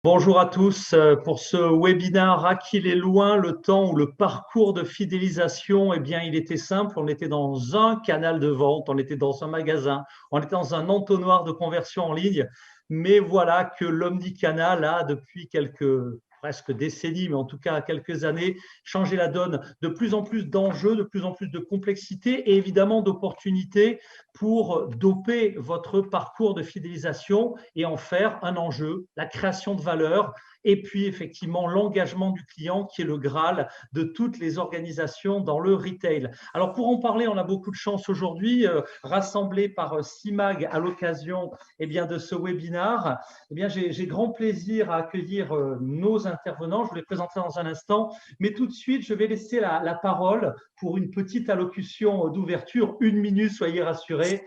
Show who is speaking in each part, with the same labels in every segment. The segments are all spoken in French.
Speaker 1: Bonjour à tous pour ce webinaire À qu'il est loin, le temps où le parcours de fidélisation, eh bien, il était simple. On était dans un canal de vente, on était dans un magasin, on était dans un entonnoir de conversion en ligne. Mais voilà que l'omnicanal a, depuis quelques presque décennies, mais en tout cas quelques années, changé la donne. De plus en plus d'enjeux, de plus en plus de complexité et évidemment d'opportunités pour doper votre parcours de fidélisation et en faire un enjeu, la création de valeur et puis effectivement l'engagement du client qui est le Graal de toutes les organisations dans le retail. Alors pour en parler, on a beaucoup de chance aujourd'hui, rassemblés par CIMAG à l'occasion bien, de ce webinaire. J'ai grand plaisir à accueillir nos intervenants. Je vous les présenterai dans un instant, mais tout de suite, je vais laisser la parole pour une petite allocution d'ouverture, 1 minute, soyez rassurés,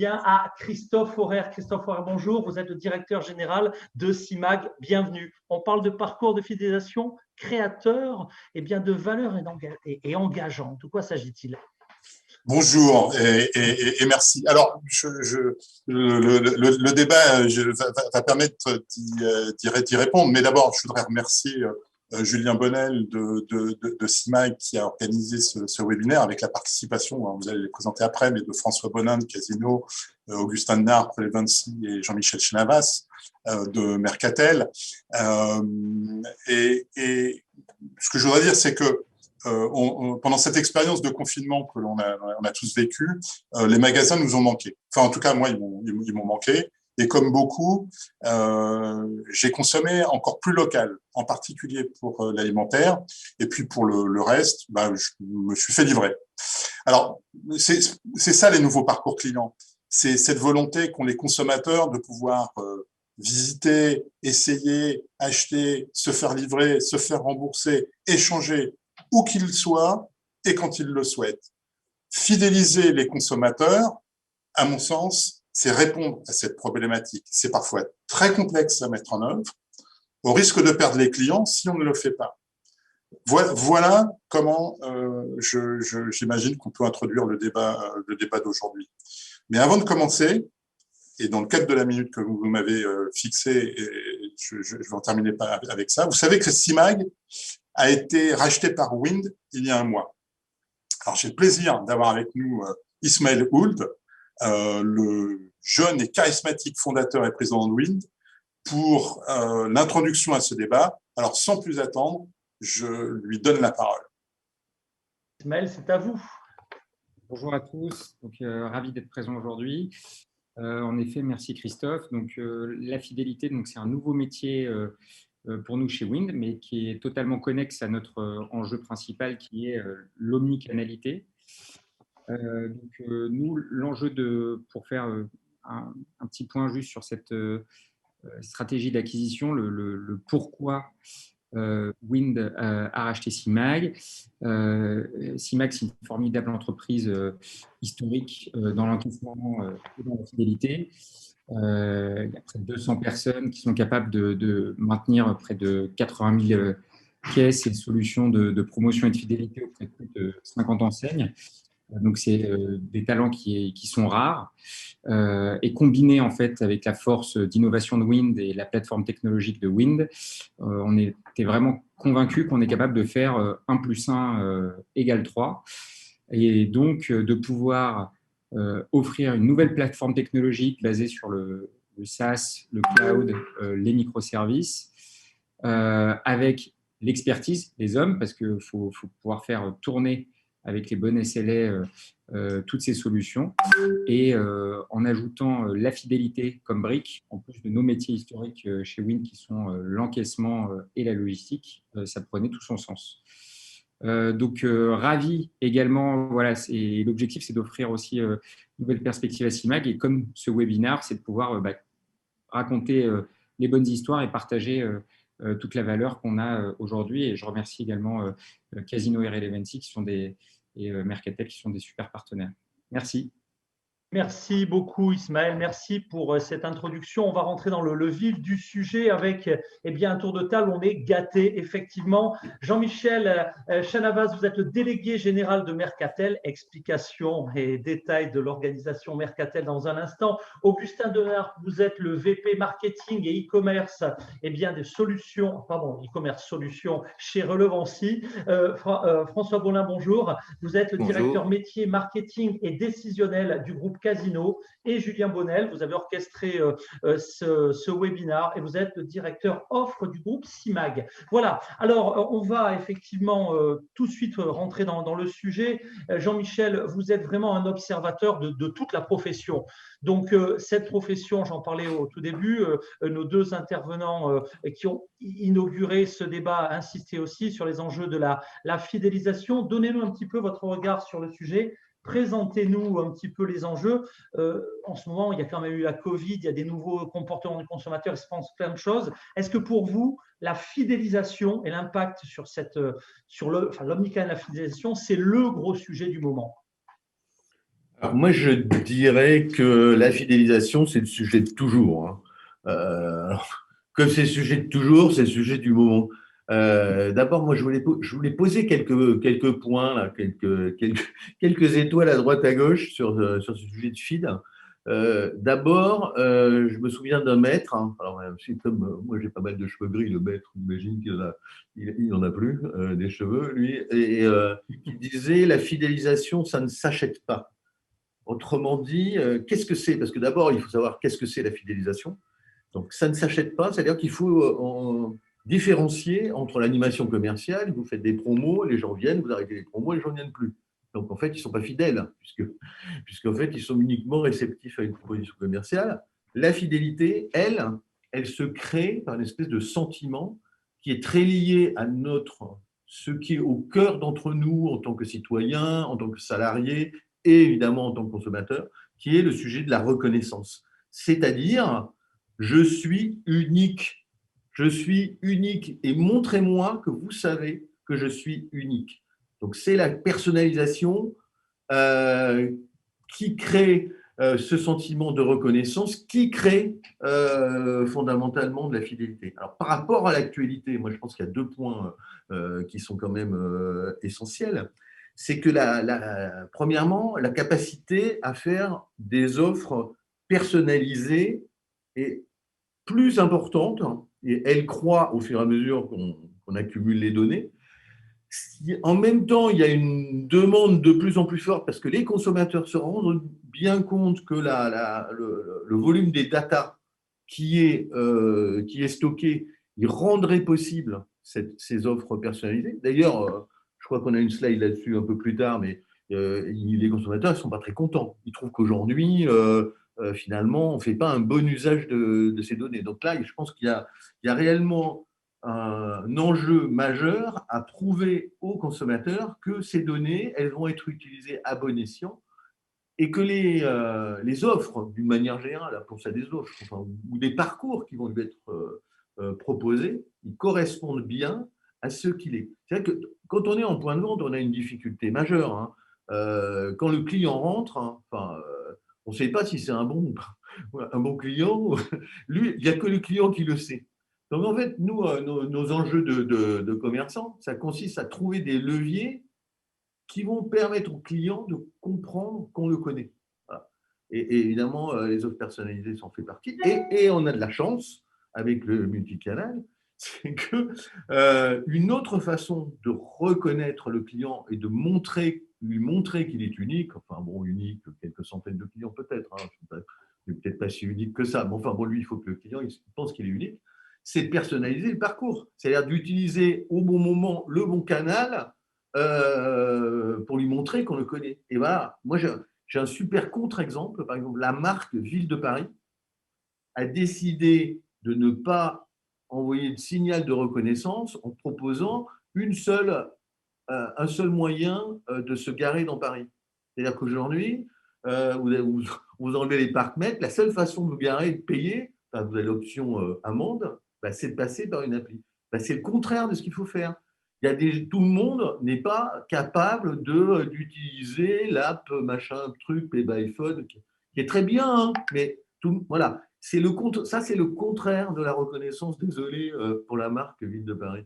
Speaker 1: à Christophe Aurer. Christophe Aurer, bonjour, vous êtes le directeur général de CIMAG, bienvenue. On parle de parcours de fidélisation créateur de valeur et engageant. De quoi s'agit-il?
Speaker 2: Bonjour et merci. Alors, le débat va permettre d'y répondre, mais d'abord, je voudrais remercier Julien Bonnel de CIMAG qui a organisé ce webinaire avec la participation, vous allez les présenter après, mais de François Bonin de Casino, Augustin Denard, Prevancy et Jean-Michel Chenavas de Mercatel. Et ce que je voudrais dire, c'est que pendant cette expérience de confinement que l'on a tous vécu, les magasins nous ont manqué. Enfin, en tout cas, moi, ils m'ont manqué. Et comme beaucoup, j'ai consommé encore plus local, en particulier pour l'alimentaire. Et puis pour le reste, je me suis fait livrer. Alors, c'est ça les nouveaux parcours clients. C'est cette volonté qu'ont les consommateurs de pouvoir visiter, essayer, acheter, se faire livrer, se faire rembourser, échanger, où qu'il soit et quand il le souhaite. Fidéliser les consommateurs, à mon sens, c'est répondre à cette problématique. C'est parfois très complexe à mettre en œuvre, au risque de perdre les clients si on ne le fait pas. Voilà comment j'imagine qu'on peut introduire le débat d'aujourd'hui. Mais avant de commencer, et dans le cadre de la minute que vous m'avez fixée, je vais en terminer avec ça, vous savez que CIMAG a été racheté par Wind il y a un mois. Alors, j'ai le plaisir d'avoir avec nous Ismaël Ould, le jeune et charismatique fondateur et président de Wind, pour l'introduction à ce débat. Alors, sans plus attendre, je lui donne la parole.
Speaker 1: Ismaël, c'est à vous.
Speaker 3: Bonjour à tous, donc ravi d'être présent aujourd'hui. En effet, merci Christophe. Donc, la fidélité, c'est un nouveau métier pour nous chez Wind, mais qui est totalement connexe à notre enjeu principal qui est l'omnicanalité. Nous, l'enjeu pour faire un petit point juste sur cette stratégie d'acquisition, le pourquoi Wind a racheté CIMAG. CIMAG, c'est une formidable entreprise historique dans l'encaissement et dans la fidélité. Il y a près de 200 personnes qui sont capables de maintenir près de 80 000 caisses et solutions de promotion et de fidélité auprès de plus de 50 enseignes. Donc, c'est des talents qui sont rares et combinés en fait avec la force d'innovation de Wind et la plateforme technologique de Wind, on était vraiment convaincus qu'on est capable de faire 1 + 1 = 3 et donc de pouvoir offrir une nouvelle plateforme technologique basée sur le SaaS, le cloud, les microservices, avec l'expertise des hommes, parce qu'il faut pouvoir faire tourner avec les bons SLA toutes ces solutions, et en ajoutant la fidélité comme brique, en plus de nos métiers historiques chez Wind qui sont l'encaissement et la logistique, ça prenait tout son sens. Ravi également, voilà, l'objectif c'est d'offrir aussi une nouvelle perspective à CIMAG, et comme ce webinaire, c'est de pouvoir raconter les bonnes histoires et partager toute la valeur qu'on a aujourd'hui. Et je remercie également Casino et Relevancy et Mercatel qui sont des super partenaires. Merci.
Speaker 1: Merci beaucoup Ismaël, merci pour cette introduction. On va rentrer dans le vif du sujet avec un tour de table. On est gâtés, effectivement. Jean-Michel Chanavaz, vous êtes le délégué général de Mercatel. Explications et détails de l'organisation Mercatel dans un instant. Augustin Denard, vous êtes le VP marketing et e-commerce des solutions, e-commerce solutions chez Relevancy. François Bollin, bonjour. Vous êtes le directeur métier marketing et décisionnel du groupe Casino, et Julien Bonnel, vous avez orchestré ce webinaire et vous êtes le directeur offre du groupe CIMAG. Voilà, alors on va effectivement tout de suite rentrer dans le sujet. Jean-Michel, vous êtes vraiment un observateur de toute la profession. Donc cette profession, j'en parlais au tout début, nos deux intervenants qui ont inauguré ce débat insisté aussi sur les enjeux de la fidélisation. Donnez-nous un petit peu votre regard sur le sujet. Présentez-nous un petit peu les enjeux. En ce moment, il y a quand même eu la Covid, il y a des nouveaux comportements du consommateur, il se passe plein de choses. Est-ce que pour vous, la fidélisation et l'impact sur l'omnicanal de la fidélisation, c'est le gros sujet du moment?
Speaker 4: Alors moi, je dirais que la fidélisation, c'est le sujet de toujours. Hein. Comme c'est le sujet de toujours, c'est le sujet du moment. D'abord, moi, je voulais poser quelques points, là, quelques étoiles à droite à gauche sur ce sujet de feed. D'abord, je me souviens d'un maître. Hein, alors, comme moi, j'ai pas mal de cheveux gris, le maître, j'imagine qu'il n'en a plus des cheveux, lui, et qui disait la fidélisation, ça ne s'achète pas. Autrement dit, qu'est-ce que c'est? Parce que d'abord, il faut savoir qu'est-ce que c'est la fidélisation. Donc, ça ne s'achète pas, c'est-à-dire qu'il faut différencier entre l'animation commerciale, vous faites des promos, les gens viennent, vous arrêtez les promos, les gens ne viennent plus. Donc, en fait, ils ne sont pas fidèles, puisqu'en fait, ils sont uniquement réceptifs à une proposition commerciale. La fidélité, elle se crée par une espèce de sentiment qui est très lié à ce qui est au cœur d'entre nous en tant que citoyens, en tant que salariés, et évidemment en tant que consommateur, qui est le sujet de la reconnaissance. C'est-à-dire, je suis unique. Je suis unique et montrez-moi que vous savez que je suis unique. Donc, c'est la personnalisation qui crée ce sentiment de reconnaissance, qui crée fondamentalement de la fidélité. Alors, par rapport à l'actualité, moi, je pense qu'il y a deux points qui sont quand même essentiels. C'est que premièrement, la capacité à faire des offres personnalisées est plus importante et elle croît au fur et à mesure qu'on accumule les données. En même temps, il y a une demande de plus en plus forte parce que les consommateurs se rendent bien compte que le volume des data qui est stocké, il rendrait possible ces offres personnalisées. D'ailleurs, je crois qu'on a une slide là-dessus un peu plus tard, mais les consommateurs ne sont pas très contents. Ils trouvent qu'aujourd'hui, finalement, on ne fait pas un bon usage de ces données. Donc là, je pense qu'il y a réellement un enjeu majeur à prouver aux consommateurs que ces données, elles vont être utilisées à bon escient et que les offres, d'une manière générale, pour ça des offres, ou des parcours qui vont lui être proposés, ils correspondent bien à ce qu'il est. C'est-à-dire que quand on est en point de vente, on a une difficulté majeure. Hein. Quand le client rentre, hein, on ne sait pas si c'est un bon client. Lui, il n'y a que le client qui le sait. Donc, en fait, nous, nos enjeux de commerçants, ça consiste à trouver des leviers qui vont permettre au client de comprendre qu'on le connaît. Voilà. Et évidemment, les offres personnalisées s'en fait partie. Et on a de la chance avec le multicanal, c'est qu'une autre façon de reconnaître le client et de lui montrer qu'il est unique, unique, quelques centaines de clients peut-être, hein, peut-être pas si unique que ça, mais lui, il faut que le client il pense qu'il est unique, c'est de personnaliser le parcours, c'est-à-dire d'utiliser au bon moment le bon canal pour lui montrer qu'on le connaît. Et voilà, moi j'ai un super contre-exemple, par exemple, la marque Ville de Paris a décidé de ne pas envoyer de signal de reconnaissance en proposant un seul moyen de se garer dans Paris. C'est-à-dire qu'aujourd'hui, vous enlevez les parcs-mètres, la seule façon de vous garer et de payer, vous avez l'option amende, c'est de passer par une appli. C'est le contraire de ce qu'il faut faire. Tout le monde n'est pas capable d'utiliser l'app, machin, truc, Pay by Phone, qui est très bien, hein, mais voilà, c'est le contraire de la reconnaissance. Désolé pour la marque Ville de Paris.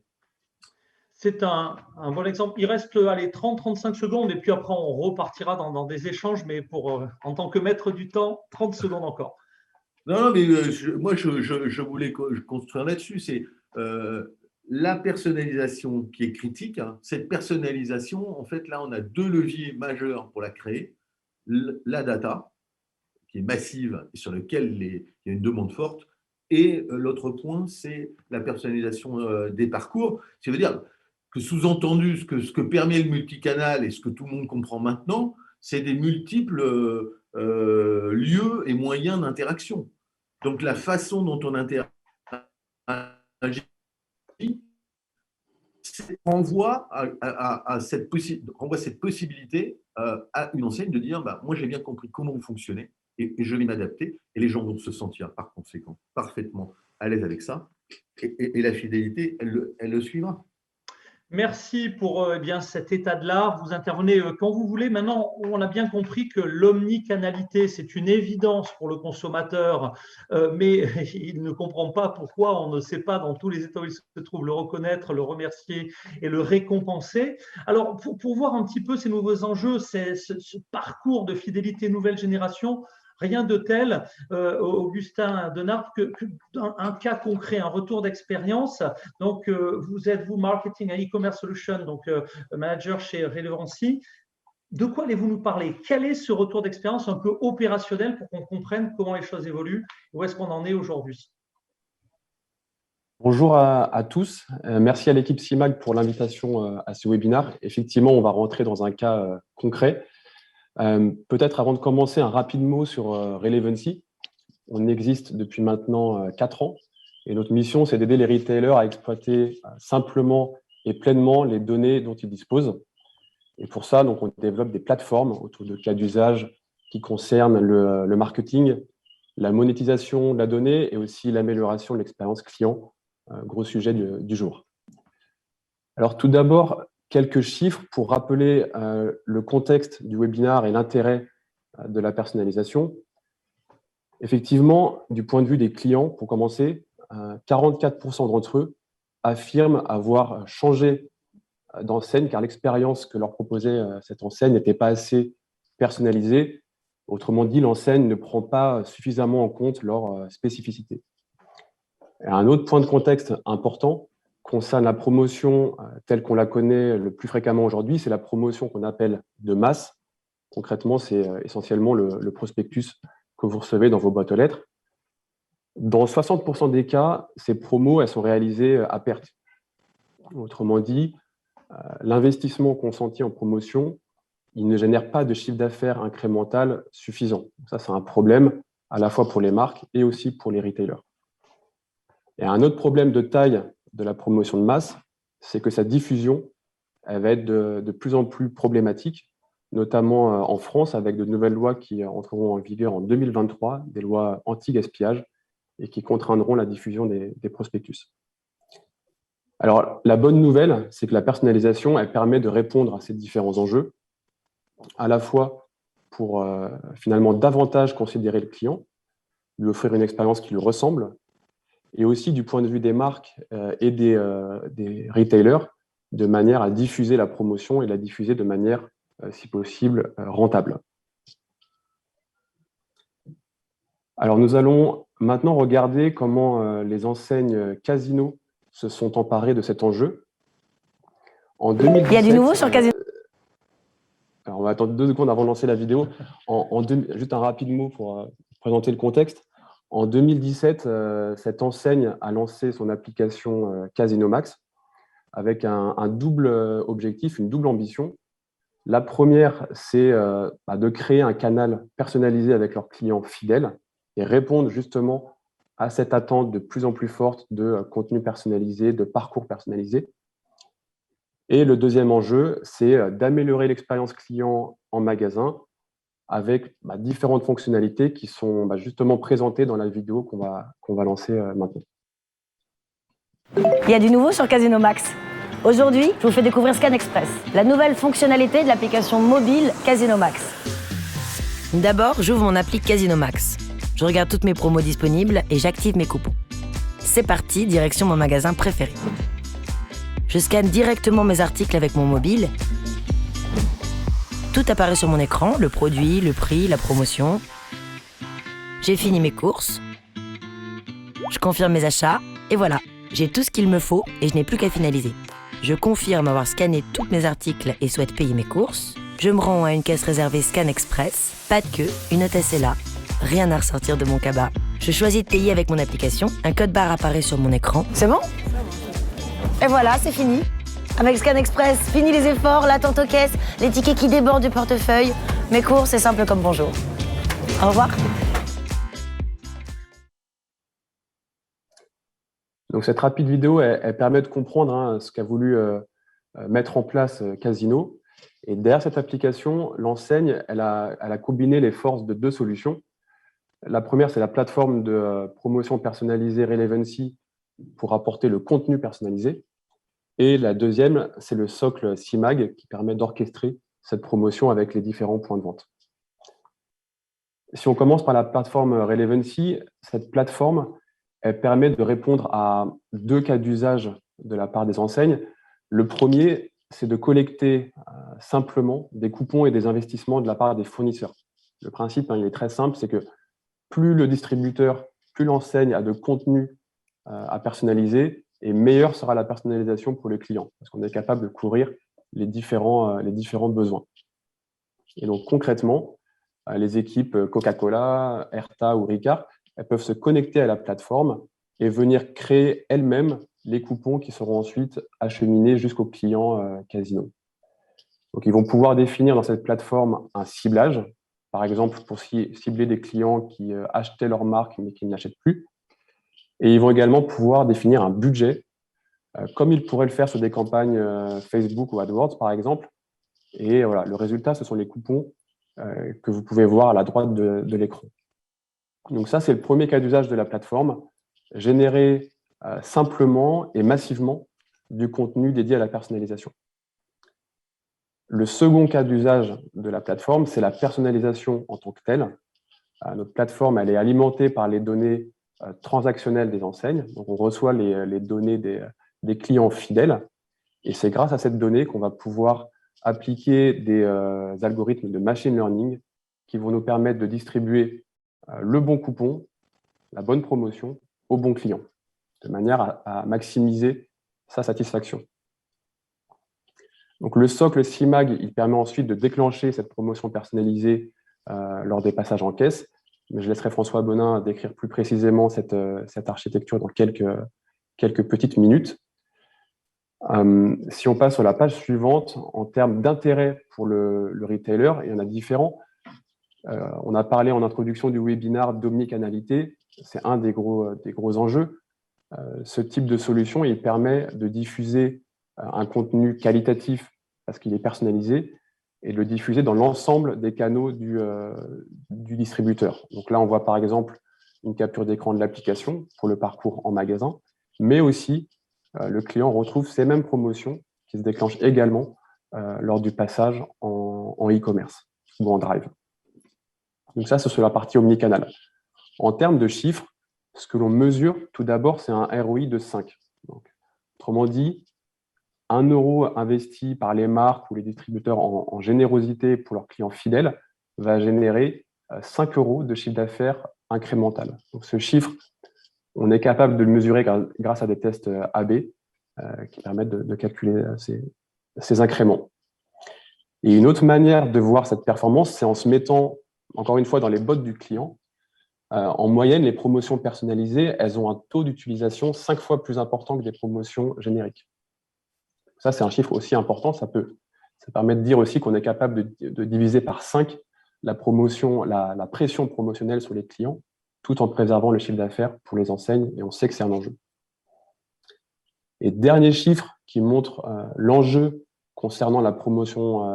Speaker 1: C'est un bon exemple. Il reste 30-35 secondes et puis après on repartira dans des échanges, mais en tant que maître du temps, 30 secondes encore.
Speaker 4: Non, mais moi je voulais construire là-dessus. C'est la personnalisation qui est critique. Hein. Cette personnalisation, en fait, là, on a deux leviers majeurs pour la créer. La data, qui est massive et sur laquelle il y a une demande forte. Et l'autre point, c'est la personnalisation des parcours. Ça veut dire que sous-entendu, ce que permet le multicanal et ce que tout le monde comprend maintenant, c'est des multiples lieux et moyens d'interaction. Donc, la façon dont on interagit renvoie cette possibilité à une enseigne de dire moi, j'ai bien compris comment vous fonctionnez et je vais m'adapter. Et les gens vont se sentir, par conséquent, parfaitement à l'aise avec ça. Et la fidélité, elle le suivra.
Speaker 1: Merci pour cet état de l'art. Vous intervenez quand vous voulez. Maintenant, on a bien compris que l'omnicanalité, c'est une évidence pour le consommateur, mais il ne comprend pas pourquoi on ne sait pas dans tous les états où il se trouve le reconnaître, le remercier et le récompenser. Alors, pour voir un petit peu ces nouveaux enjeux, ce parcours de fidélité nouvelle génération, rien de tel, Augustin Denard, qu'un cas concret, un retour d'expérience. Donc, vous êtes, marketing et e-commerce solution, donc manager chez Relevancy. De quoi allez-vous nous parler? Quel est ce retour d'expérience un peu opérationnel pour qu'on comprenne comment les choses évoluent? Où est-ce qu'on en est aujourd'hui?
Speaker 5: Bonjour à tous. Merci à l'équipe CIMAG pour l'invitation à ce webinaire. Effectivement, on va rentrer dans un cas concret. Peut-être avant de commencer, un rapide mot sur Relevancy. On existe depuis maintenant 4 ans et notre mission, c'est d'aider les retailers à exploiter simplement et pleinement les données dont ils disposent. Et pour ça, donc, on développe des plateformes autour de cas d'usage qui concernent le marketing, la monétisation de la donnée et aussi l'amélioration de l'expérience client, gros sujet du jour. Alors tout d'abord, quelques chiffres pour rappeler le contexte du webinaire et l'intérêt de la personnalisation. Effectivement, du point de vue des clients, pour commencer, 44% d'entre eux affirment avoir changé d'enseigne car l'expérience que leur proposait cette enseigne n'était pas assez personnalisée. Autrement dit, l'enseigne ne prend pas suffisamment en compte leurs spécificités. Et un autre point de contexte important concerne la promotion telle qu'on la connaît le plus fréquemment aujourd'hui, c'est la promotion qu'on appelle de masse. Concrètement, c'est essentiellement le prospectus que vous recevez dans vos boîtes aux lettres. Dans 60% des cas, ces promos, elles sont réalisées à perte. Autrement dit, l'investissement consenti en promotion, il ne génère pas de chiffre d'affaires incrémental suffisant. Ça, c'est un problème à la fois pour les marques et aussi pour les retailers. Et un autre problème de taille de la promotion de masse, c'est que sa diffusion, elle va être de plus en plus problématique, notamment en France, avec de nouvelles lois qui entreront en vigueur en 2023, des lois anti-gaspillage, et qui contraindront la diffusion des prospectus. Alors, la bonne nouvelle, c'est que la personnalisation, elle permet de répondre à ces différents enjeux, à la fois pour finalement davantage considérer le client, lui offrir une expérience qui lui ressemble, et aussi du point de vue des marques et des retailers, de manière à diffuser la promotion et la diffuser de manière, si possible, rentable. Alors, nous allons maintenant regarder comment les enseignes Casino se sont emparées de cet enjeu. En 2017, il y a du nouveau sur Casino. Alors, on va attendre 2 secondes avant de lancer la vidéo. Juste un rapide mot pour présenter le contexte. En 2017, cette enseigne a lancé son application Casino Max avec un double objectif, une double ambition. La première, c'est de créer un canal personnalisé avec leurs clients fidèles et répondre justement à cette attente de plus en plus forte de contenu personnalisé, de parcours personnalisé. Et le deuxième enjeu, c'est d'améliorer l'expérience client en magasin avec différentes fonctionnalités qui sont justement présentées dans la vidéo qu'on va lancer maintenant.
Speaker 6: Il y a du nouveau sur Casino Max. Aujourd'hui, je vous fais découvrir Scan Express, la nouvelle fonctionnalité de l'application mobile Casino Max. D'abord, j'ouvre mon appli Casino Max. Je regarde toutes mes promos disponibles et j'active mes coupons. C'est parti, direction mon magasin préféré. Je scanne directement mes articles avec mon mobile. Tout apparaît sur mon écran, le produit, le prix, la promotion. J'ai fini mes courses. Je confirme mes achats et voilà, j'ai tout ce qu'il me faut et je n'ai plus qu'à finaliser. Je confirme avoir scanné tous mes articles et souhaite payer mes courses. Je me rends à une caisse réservée Scan Express. Pas de queue, une hôtesse est là. Rien à ressortir de mon cabas. Je choisis de payer avec mon application. Un code barre apparaît sur mon écran. C'est bon ? Et voilà, c'est fini. Avec Scan Express, fini les efforts, l'attente aux caisses, les tickets qui débordent du portefeuille. Mes courses, c'est simple comme bonjour. Au revoir.
Speaker 5: Donc cette rapide vidéo, elle permet de comprendre ce qu'a voulu mettre en place Casino. Et derrière cette application, l'enseigne, elle a combiné les forces de deux solutions. La première, c'est la plateforme de promotion personnalisée Relevancy pour apporter le contenu personnalisé. Et la deuxième, c'est le socle CIMAG qui permet d'orchestrer cette promotion avec les différents points de vente. Si on commence par la plateforme Relevancy, cette plateforme, elle permet de répondre à deux cas d'usage de la part des enseignes. Le premier, c'est de collecter simplement des coupons et des investissements de la part des fournisseurs. Le principe, il est très simple, c'est que plus le distributeur, plus l'enseigne a de contenu à personnaliser, et meilleure sera la personnalisation pour le client, parce qu'on est capable de couvrir les différents besoins. Et donc concrètement, les équipes Coca-Cola, Erta ou Ricard, elles peuvent se connecter à la plateforme et venir créer elles-mêmes les coupons qui seront ensuite acheminés jusqu'au client Casino. Donc, ils vont pouvoir définir dans cette plateforme un ciblage, par exemple pour cibler des clients qui achetaient leur marque mais qui ne l'achètent plus. Et ils vont également pouvoir définir un budget, comme ils pourraient le faire sur des campagnes Facebook ou AdWords, par exemple. Et voilà, le résultat, ce sont les coupons que vous pouvez voir à la droite de l'écran. Donc ça, c'est le premier cas d'usage de la plateforme, générer simplement et massivement du contenu dédié à la personnalisation. Le second cas d'usage de la plateforme, c'est la personnalisation en tant que telle. Notre plateforme, elle est alimentée par les données transactionnelles des enseignes. Donc, on reçoit les données des clients fidèles. Et c'est grâce à cette donnée qu'on va pouvoir appliquer des algorithmes de machine learning qui vont nous permettre de distribuer le bon coupon, la bonne promotion au bon client, de manière à maximiser sa satisfaction. Donc, le socle CIMAG, il permet ensuite de déclencher cette promotion personnalisée lors des passages en caisse. Mais je laisserai François Bonin décrire plus précisément cette architecture dans quelques petites minutes. Si on passe sur la page suivante, en termes d'intérêt pour le retailer, il y en a différents. On a parlé en introduction du webinaire d'omnicanalité. C'est un des gros enjeux. Ce type de solution, il permet de diffuser un contenu qualitatif parce qu'il est personnalisé et de le diffuser dans l'ensemble des canaux du distributeur. Donc là, on voit par exemple une capture d'écran de l'application pour le parcours en magasin, mais aussi le client retrouve ces mêmes promotions qui se déclenchent également lors du passage en e-commerce ou en drive. Donc ça, c'est sur la partie omnicanal. En termes de chiffres, ce que l'on mesure tout d'abord, c'est un ROI de 5. Donc, autrement dit, 1 € investi par les marques ou les distributeurs en générosité pour leurs clients fidèles va générer 5 € de chiffre d'affaires incrémental. Donc, ce chiffre, on est capable de le mesurer grâce à des tests AB qui permettent de calculer ces incréments. Et une autre manière de voir cette performance, c'est en se mettant, encore une fois, dans les bottes du client. En moyenne, les promotions personnalisées, elles ont un taux d'utilisation 5 fois plus important que des promotions génériques. Ça, c'est un chiffre aussi important. Ça permet de dire aussi qu'on est capable de diviser par 5 la pression promotionnelle sur les clients, tout en préservant le chiffre d'affaires pour les enseignes, et on sait que c'est un enjeu. Et dernier chiffre qui montre l'enjeu concernant la promotion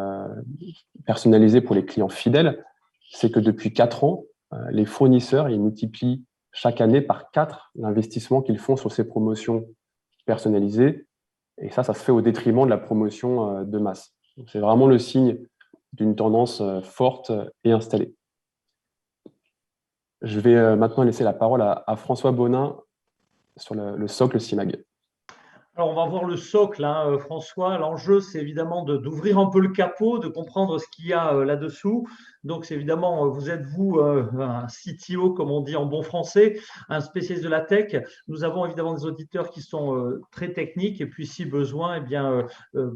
Speaker 5: personnalisée pour les clients fidèles, c'est que depuis 4 ans, les fournisseurs ils multiplient chaque année par 4 l'investissement qu'ils font sur ces promotions personnalisées. Et ça se fait au détriment de la promotion de masse. C'est vraiment le signe d'une tendance forte et installée. Je vais maintenant laisser la parole à François Bonin sur le socle CIMAG.
Speaker 1: Alors, on va voir le socle, hein, François. L'enjeu, c'est évidemment d'ouvrir un peu le capot, de comprendre ce qu'il y a là-dessous. Donc, c'est évidemment, vous êtes, vous, un CTO, comme on dit en bon français, un spécialiste de la tech. Nous avons évidemment des auditeurs qui sont très techniques. Et puis, si besoin, eh bien,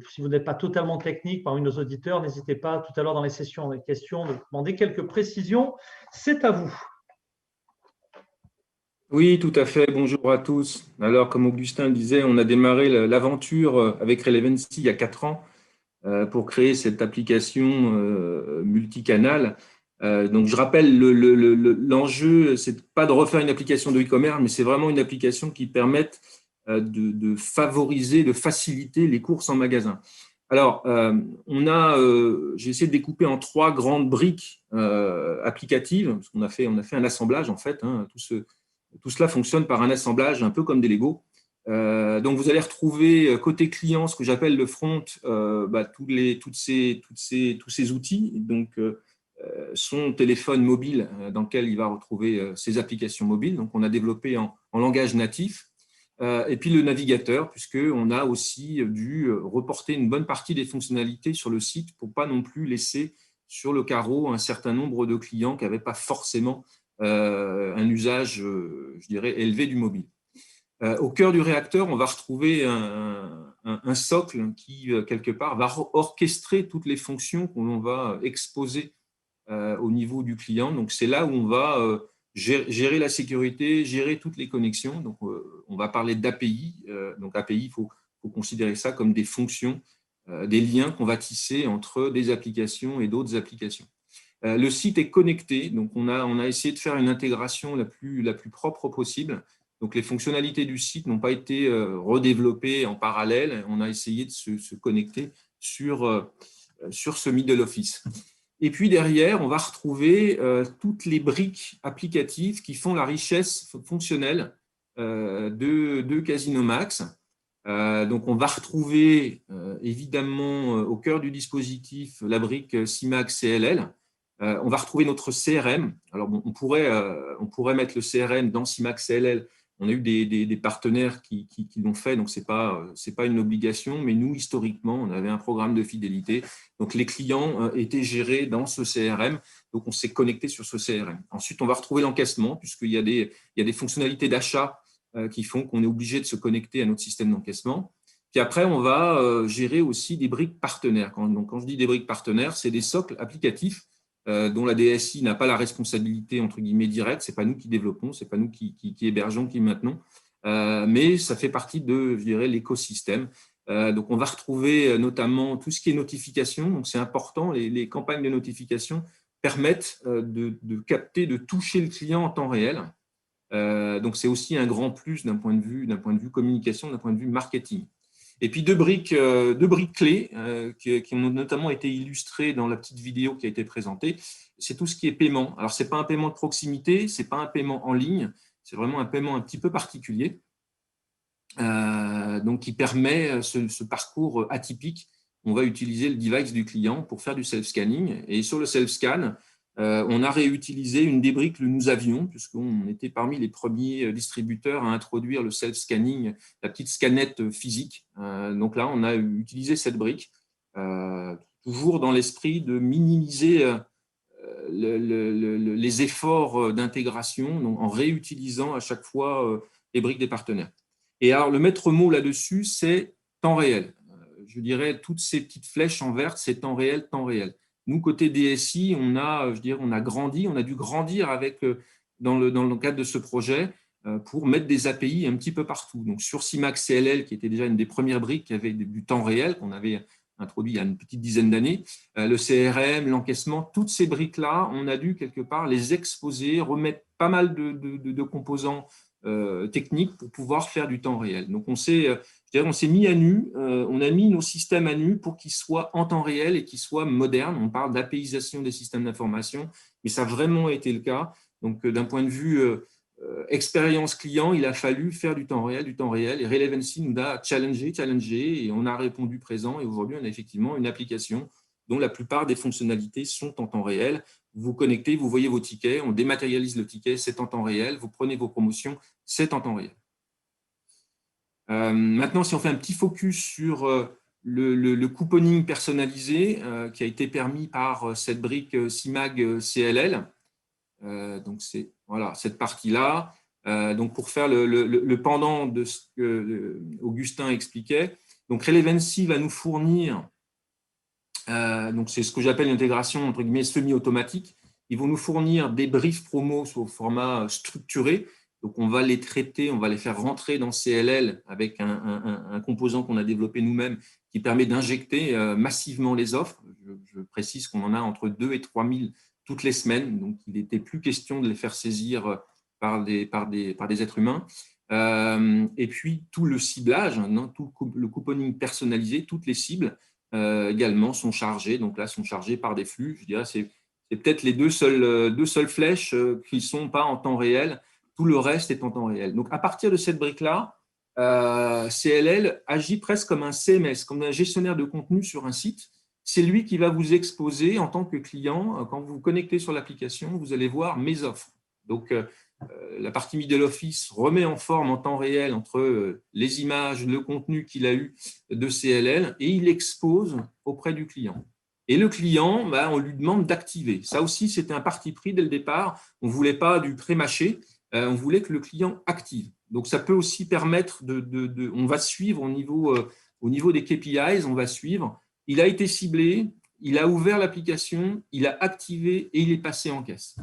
Speaker 1: si vous n'êtes pas totalement technique parmi nos auditeurs, n'hésitez pas tout à l'heure dans les sessions des questions de demander quelques précisions. C'est à vous.
Speaker 7: Oui, tout à fait. Bonjour à tous. Alors, comme Augustin le disait, on a démarré l'aventure avec Relevancy il y a 4 ans pour créer cette application multicanal. Donc, je rappelle, l'enjeu, c'est pas de refaire une application de e-commerce, mais c'est vraiment une application qui permette de favoriser, de faciliter les courses en magasin. Alors, j'ai essayé de découper en 3 grandes briques applicatives, parce qu'on a fait un assemblage en fait, hein, tout cela fonctionne par un assemblage un peu comme des Lego. Donc, vous allez retrouver côté client ce que j'appelle le front, tous ces outils. Donc, son téléphone mobile dans lequel il va retrouver ses applications mobiles. Donc, on a développé en langage natif. Et puis le navigateur, puisqu'on a aussi dû reporter une bonne partie des fonctionnalités sur le site pour ne pas non plus laisser sur le carreau un certain nombre de clients qui n'avaient pas forcément un usage, je dirais, élevé du mobile. Au cœur du réacteur, on va retrouver un socle qui, quelque part, va orchestrer toutes les fonctions qu'on va exposer au niveau du client. Donc, c'est là où on va gérer la sécurité, gérer toutes les connexions. Donc, on va parler d'API. Donc, API, il faut considérer ça comme des fonctions, des liens qu'on va tisser entre des applications et d'autres applications. Le site est connecté, donc on a essayé de faire une intégration la plus propre possible. Donc, les fonctionnalités du site n'ont pas été redéveloppées en parallèle. On a essayé de se connecter sur ce middle office. Et puis derrière, on va retrouver toutes les briques applicatives qui font la richesse fonctionnelle de Casino Max. Donc, on va retrouver évidemment au cœur du dispositif la brique CIMAG CLL. On va retrouver notre CRM. Alors, bon, on pourrait mettre le CRM dans CIMAG CLL. On a eu des partenaires qui l'ont fait, donc ce n'est pas une obligation. Mais nous, historiquement, on avait un programme de fidélité. Donc, les clients étaient gérés dans ce CRM. Donc, on s'est connecté sur ce CRM. Ensuite, on va retrouver l'encaissement, puisqu'il y a des fonctionnalités d'achat qui font qu'on est obligé de se connecter à notre système d'encaissement. Puis après, on va gérer aussi des briques partenaires. Donc, quand je dis des briques partenaires, c'est des socles applicatifs dont la DSI n'a pas la responsabilité entre guillemets directe. C'est pas nous qui développons, c'est pas nous qui hébergeons, qui maintenons, mais ça fait partie de, je dirais, l'écosystème. Donc, on va retrouver notamment tout ce qui est notification. Donc, c'est important. Les campagnes de notification permettent de capter, de toucher le client en temps réel. Donc, c'est aussi un grand plus d'un point de vue communication, d'un point de vue marketing. Et puis, deux briques clés qui ont notamment été illustrées dans la petite vidéo qui a été présentée, c'est tout ce qui est paiement. Alors, ce n'est pas un paiement de proximité, ce n'est pas un paiement en ligne, c'est vraiment un paiement un petit peu particulier, donc qui permet ce parcours atypique. On va utiliser le device du client pour faire du self-scanning. Et sur le self-scan, on a réutilisé une des briques que nous avions, puisqu'on était parmi les premiers distributeurs à introduire le self-scanning, la petite scannette physique. Donc là, on a utilisé cette brique, toujours dans l'esprit de minimiser les efforts d'intégration, donc en réutilisant à chaque fois les briques des partenaires. Et alors, le maître mot là-dessus, c'est temps réel. Je dirais, toutes ces petites flèches en vert, c'est temps réel, temps réel. Nous, côté DSI, on a dû grandir dans le cadre de ce projet pour mettre des API un petit peu partout. Donc, sur CIMAG CLL, qui était déjà une des premières briques qui avait du temps réel, qu'on avait introduit il y a une petite dizaine d'années, le CRM, l'encaissement, toutes ces briques-là, on a dû quelque part les exposer, remettre pas mal de composants techniques pour pouvoir faire du temps réel. Donc, on s'est mis à nu, on a mis nos systèmes à nu pour qu'ils soient en temps réel et qu'ils soient modernes. On parle d'APIisation des systèmes d'information, mais ça a vraiment été le cas. Donc, d'un point de vue expérience client, il a fallu faire du temps réel. Et Relevancy nous a challengé, et on a répondu présent. Et aujourd'hui, on a effectivement une application dont la plupart des fonctionnalités sont en temps réel. Vous vous connectez, vous voyez vos tickets, on dématérialise le ticket, c'est en temps réel. Vous prenez vos promotions, c'est en temps réel. Maintenant, si on fait un petit focus sur le couponing personnalisé qui a été permis par cette brique CIMAG CLL, donc c'est voilà, cette partie-là. Donc pour faire le pendant de ce que Augustin expliquait, donc Relevancy va nous fournir, donc c'est ce que j'appelle une intégration entre guillemets semi-automatique. Ils vont nous fournir des briefs promos sous format structuré. Donc, on va les traiter, on va les faire rentrer dans CLL avec un composant qu'on a développé nous-mêmes qui permet d'injecter massivement les offres. Je précise qu'on en a entre 2 et 3 000 toutes les semaines. Donc, il n'était plus question de les faire saisir par des êtres humains. Et puis, tout le ciblage, tout le couponing personnalisé, toutes les cibles également sont chargées. Donc là, sont chargées par des flux. Je dirais c'est peut-être les deux seules flèches qui ne sont pas en temps réel. Tout le reste est en temps réel. Donc, à partir de cette brique-là, CLL agit presque comme un CMS, comme un gestionnaire de contenu sur un site. C'est lui qui va vous exposer en tant que client. Quand vous vous connectez sur l'application, vous allez voir mes offres. Donc, la partie middle office remet en forme en temps réel entre les images, le contenu qu'il a eu de CLL et il expose auprès du client. Et le client, on lui demande d'activer. Ça aussi, c'était un parti pris dès le départ. On ne voulait pas du pré-mâché. On voulait que le client active. Donc, ça peut aussi permettre on va suivre au niveau des KPIs, on va suivre. Il a été ciblé, il a ouvert l'application, il a activé et il est passé en caisse.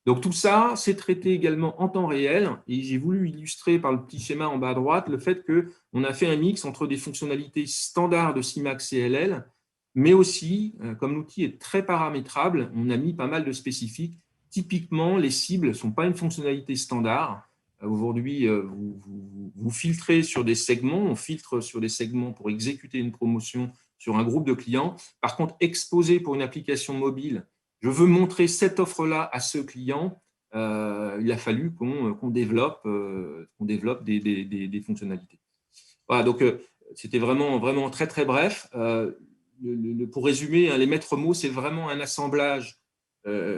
Speaker 7: Donc, tout ça, c'est traité également en temps réel. Et j'ai voulu illustrer par le petit schéma en bas à droite le fait qu'on a fait un mix entre des fonctionnalités standards de CIMAG CLL, mais aussi, comme l'outil est très paramétrable, on a mis pas mal de spécifiques. Typiquement, les cibles ne sont pas une fonctionnalité standard. Aujourd'hui, vous filtrez sur des segments, on filtre sur des segments pour exécuter une promotion sur un groupe de clients. Par contre, exposer pour une application mobile, je veux montrer cette offre-là à ce client, il a fallu qu'on développe des fonctionnalités. Voilà, donc c'était vraiment très, très bref. Pour résumer, les maîtres mots, c'est vraiment un assemblage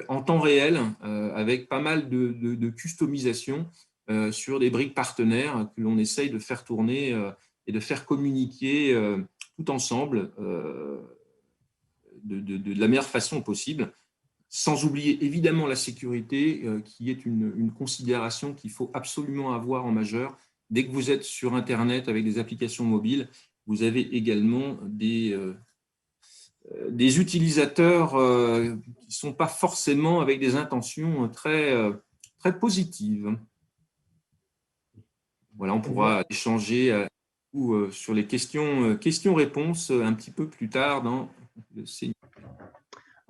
Speaker 7: en temps réel, avec pas mal de customisation sur des briques partenaires que l'on essaye de faire tourner et de faire communiquer tout ensemble de la meilleure façon possible, sans oublier évidemment la sécurité, qui est une considération qu'il faut absolument avoir en majeur. Dès que vous êtes sur Internet avec des applications mobiles, vous avez également des utilisateurs qui ne sont pas forcément avec des intentions très positives. Voilà, on pourra échanger sur les questions-réponses un petit peu plus tard dans le séminaire.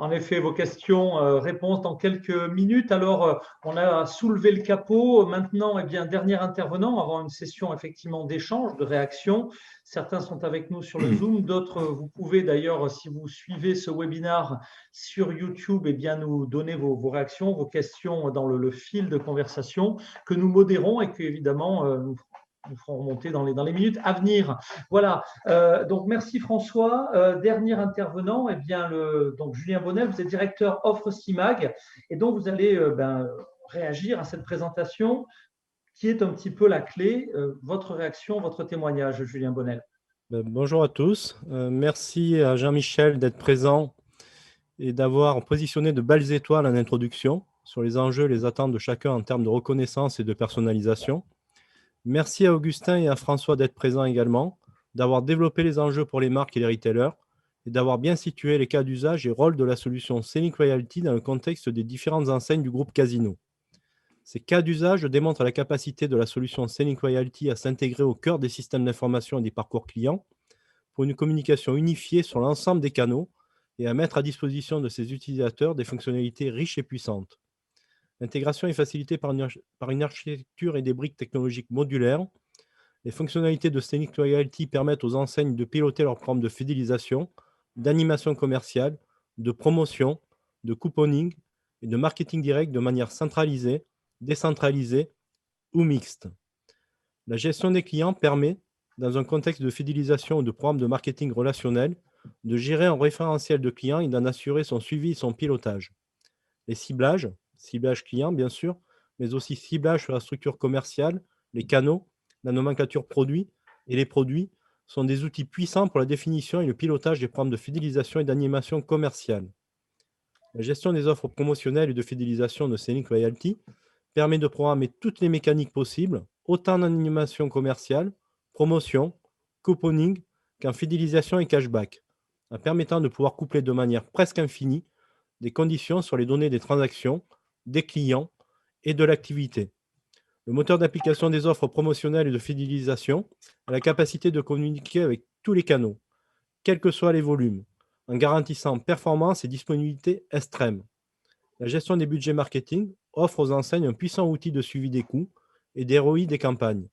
Speaker 1: En effet, vos questions-réponses dans quelques minutes. Alors, on a soulevé le capot. Maintenant, dernier intervenant avant une session effectivement d'échange, de réaction. Certains sont avec nous sur le Zoom, d'autres, vous pouvez d'ailleurs, si vous suivez ce webinaire sur YouTube, nous donner vos réactions, vos questions dans le fil de conversation que nous modérons et que, évidemment, nous ferons remonter dans les minutes à venir. Voilà. Donc, merci François. Dernier intervenant, donc Julien Bonnet, vous êtes directeur offre CIMAG et donc vous allez réagir à cette présentation qui est un petit peu la clé. Votre réaction, votre témoignage, Julien Bonnet.
Speaker 8: Bonjour à tous. Merci à Jean-Michel d'être présent et d'avoir positionné de belles étoiles en introduction sur les enjeux et les attentes de chacun en termes de reconnaissance et de personnalisation. Merci à Augustin et à François d'être présents également, d'avoir développé les enjeux pour les marques et les retailers et d'avoir bien situé les cas d'usage et rôle de la solution Scenic Royalty dans le contexte des différentes enseignes du groupe Casino. Ces cas d'usage démontrent la capacité de la solution Scenic Royalty à s'intégrer au cœur des systèmes d'information et des parcours clients pour une communication unifiée sur l'ensemble des canaux et à mettre à disposition de ses utilisateurs des fonctionnalités riches et puissantes. L'intégration est facilitée par une architecture et des briques technologiques modulaires. Les fonctionnalités de Scenic Royalty permettent aux enseignes de piloter leurs programmes de fidélisation, d'animation commerciale, de promotion, de couponing et de marketing direct de manière centralisée, décentralisée ou mixte. La gestion des clients permet, dans un contexte de fidélisation ou de programme de marketing relationnel, de gérer un référentiel de clients et d'en assurer son suivi et son pilotage. Les ciblages, ciblage client bien sûr, mais aussi ciblage sur la structure commerciale, les canaux, la nomenclature produit et les produits sont des outils puissants pour la définition et le pilotage des programmes de fidélisation et d'animation commerciale. La gestion des offres promotionnelles et de fidélisation de Scenic Loyalty permet de programmer toutes les mécaniques possibles, autant en animation commerciale, promotion, couponing qu'en fidélisation et cashback, en permettant de pouvoir coupler de manière presque infinie des conditions sur les données des transactions, des clients et de l'activité. Le moteur d'application des offres promotionnelles et de fidélisation a la capacité de communiquer avec tous les canaux, quels que soient les volumes, en garantissant performance et disponibilité extrême. La gestion des budgets marketing offre aux enseignes un puissant outil de suivi des coûts et des ROI des campagnes.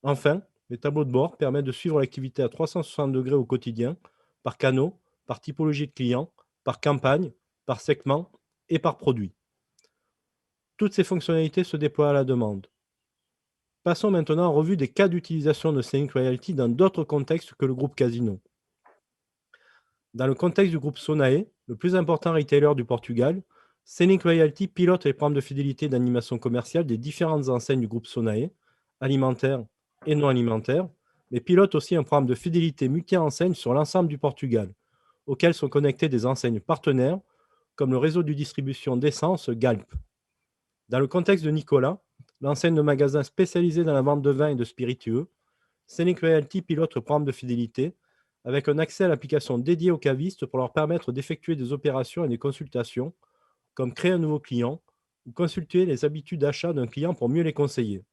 Speaker 8: Enfin, les tableaux de bord permettent de suivre l'activité à 360 degrés au quotidien, par canaux, par typologie de clients, par campagne, par segment et par produit. Toutes ces fonctionnalités se déploient à la demande. Passons maintenant en revue des cas d'utilisation de Scenic Loyalty dans d'autres contextes que le groupe Casino. Dans le contexte du groupe Sonae, le plus important retailer du Portugal, Scenic Loyalty pilote les programmes de fidélité et d'animation commerciale des différentes enseignes du groupe Sonae, alimentaires et non alimentaires, mais pilote aussi un programme de fidélité multi-enseignes sur l'ensemble du Portugal, auquel sont connectées des enseignes partenaires, comme le réseau de distribution d'essence Galp. Dans le contexte de Nicolas, l'enseigne de magasins spécialisée dans la vente de vins et de spiritueux, Scenic Loyalty pilote le programme de fidélité avec un accès à l'application dédiée aux cavistes pour leur permettre d'effectuer des opérations et des consultations, comme créer un nouveau client ou consulter les habitudes d'achat d'un client pour mieux les conseiller.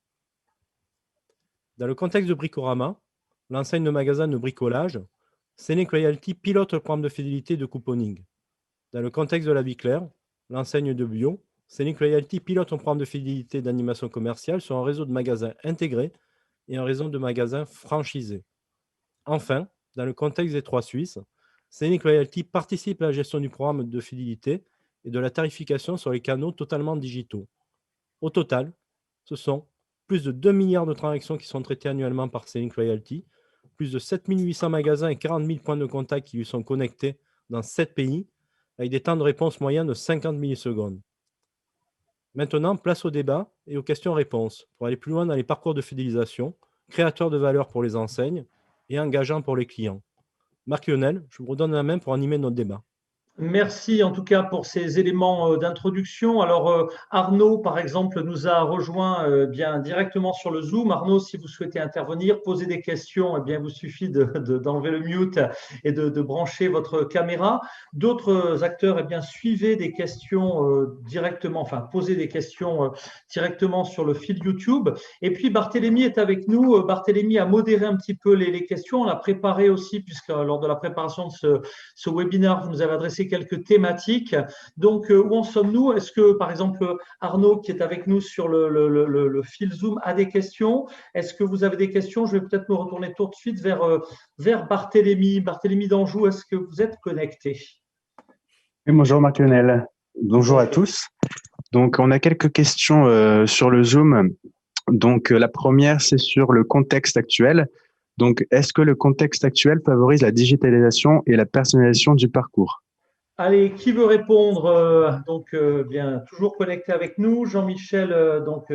Speaker 8: Dans le contexte de Bricorama, l'enseigne de magasins de bricolage, Scenic Loyalty pilote le programme de fidélité et de couponing. Dans le contexte de la vie claire, l'enseigne de bio, Scenic Loyalty pilote un programme de fidélité et d'animation commerciale sur un réseau de magasins intégrés et un réseau de magasins franchisés. Enfin, dans le contexte des Trois Suisses, Scenic Loyalty participe à la gestion du programme de fidélité et de la tarification sur les canaux totalement digitaux. Au total, ce sont plus de 2 milliards de transactions qui sont traitées annuellement par Scenic Loyalty, plus de 7 800 magasins et 40 000 points de contact qui lui sont connectés dans 7 pays, avec des temps de réponse moyens de 50 millisecondes. Maintenant, place au débat et aux questions-réponses pour aller plus loin dans les parcours de fidélisation, créateurs de valeur pour les enseignes et engageants pour les clients. Marc-Lionel, je vous redonne la main pour animer notre débat.
Speaker 1: Merci en tout cas pour ces éléments d'introduction. Alors Arnaud, par exemple, nous a rejoint bien directement sur le Zoom. Arnaud, si vous souhaitez intervenir, poser des questions, eh bien, il vous suffit d'enlever le mute et de brancher votre caméra. D'autres acteurs, eh bien, suivez des questions directement, enfin, posez des questions directement sur le fil YouTube. Et puis Barthélémy est avec nous. Barthélémy a modéré un petit peu les questions. On l'a préparé aussi, puisque lors de la préparation de ce webinaire, vous nous avez adressé quelques thématiques. Donc, où en sommes-nous? Est-ce que, par exemple, Arnaud, qui est avec nous sur le fil Zoom, a des questions? Est-ce que vous avez des questions? Je vais peut-être me retourner tout de suite vers Barthélémy. Barthélémy d'Anjou, est-ce que vous êtes connecté?
Speaker 9: Oui, bonjour Marc-Lionel. Bonjour à tous. Donc, on a quelques questions sur le Zoom. Donc, la première, c'est sur le contexte actuel. Donc, est-ce que le contexte actuel favorise la digitalisation et la personnalisation du parcours?
Speaker 1: Allez, qui veut répondre? Bien, toujours connecté avec nous, Jean-Michel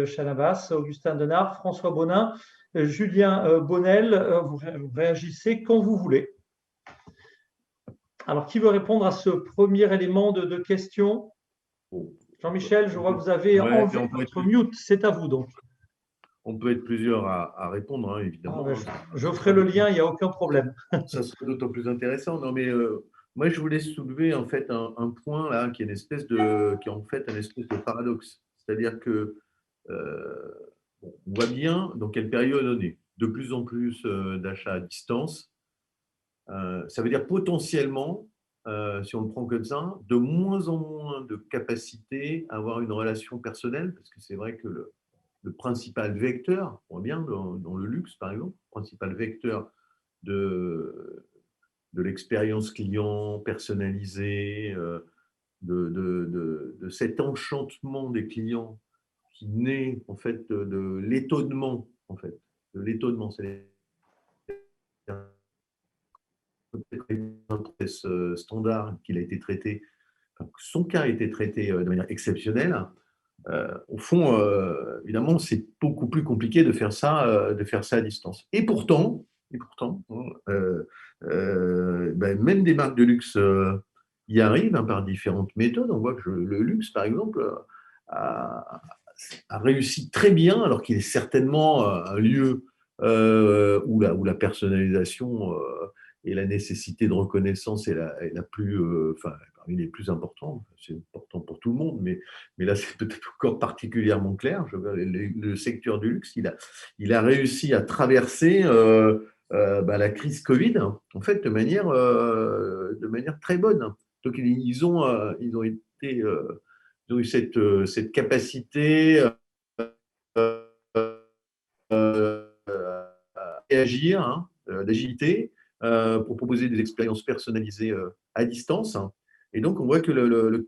Speaker 1: Chalavas, Augustin Denard, François Bonin, Julien Bonnel, vous réagissez quand vous voulez. Alors, qui veut répondre à ce premier élément de question? Jean-Michel, je vois que vous avez enlevé votre mute, c'est à vous donc.
Speaker 4: On peut être plusieurs à répondre, hein, évidemment.
Speaker 1: Je ferai le lien, il n'y a aucun problème.
Speaker 4: Ça serait d'autant plus intéressant. Non, mais moi, je voulais soulever en fait un point là qui est en fait un espèce de paradoxe. C'est-à-dire que on voit bien dans quelle période on est. De plus en plus d'achats à distance. Ça veut dire potentiellement, si on le prend comme ça, de moins en moins de capacité à avoir une relation personnelle, parce que c'est vrai que le principal vecteur, on voit bien dans le luxe par exemple, le principal vecteur de l'expérience client personnalisée, de cet enchantement des clients qui naît en fait de l'étonnement, en fait, de l'étonnement. C'est process standard, qu'il a été traité, enfin, son cas a été traité de manière exceptionnelle. Au fond, évidemment, c'est beaucoup plus compliqué de faire ça à distance. Et pourtant, même des marques de luxe y arrivent par différentes méthodes. On voit que le luxe, par exemple, a réussi très bien, alors qu'il est certainement un lieu où la personnalisation et la nécessité de reconnaissance est la plus, parmi les plus importantes. C'est important pour tout le monde, mais là, c'est peut-être encore particulièrement clair. Le secteur du luxe, il a réussi à traverser la crise Covid, en fait, de manière très bonne. Donc, ils ont eu cette capacité à réagir, d'agilité, pour proposer des expériences personnalisées à distance. Et donc, on voit que le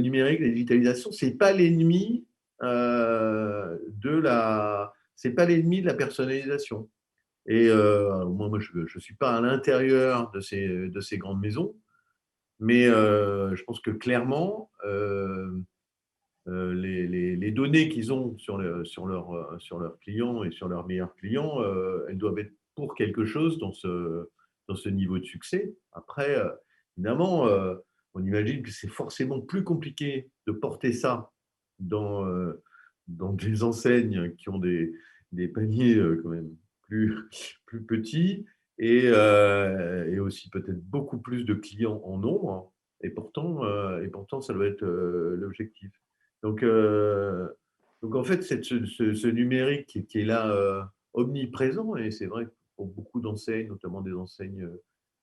Speaker 4: numérique, la digitalisation, c'est pas l'ennemi c'est pas l'ennemi de la personnalisation. Et moi, je ne suis pas à l'intérieur de ces grandes maisons, mais je pense que clairement, les données qu'ils ont sur leurs clients et sur leurs meilleurs clients, elles doivent être pour quelque chose dans ce niveau de succès. Après, évidemment, on imagine que c'est forcément plus compliqué de porter ça dans des enseignes qui ont des paniers quand même plus petits et aussi peut-être beaucoup plus de clients en nombre. Et pourtant, ça doit être l'objectif. Donc, en fait, ce numérique qui est là, omniprésent, et c'est vrai que pour beaucoup d'enseignes, notamment des enseignes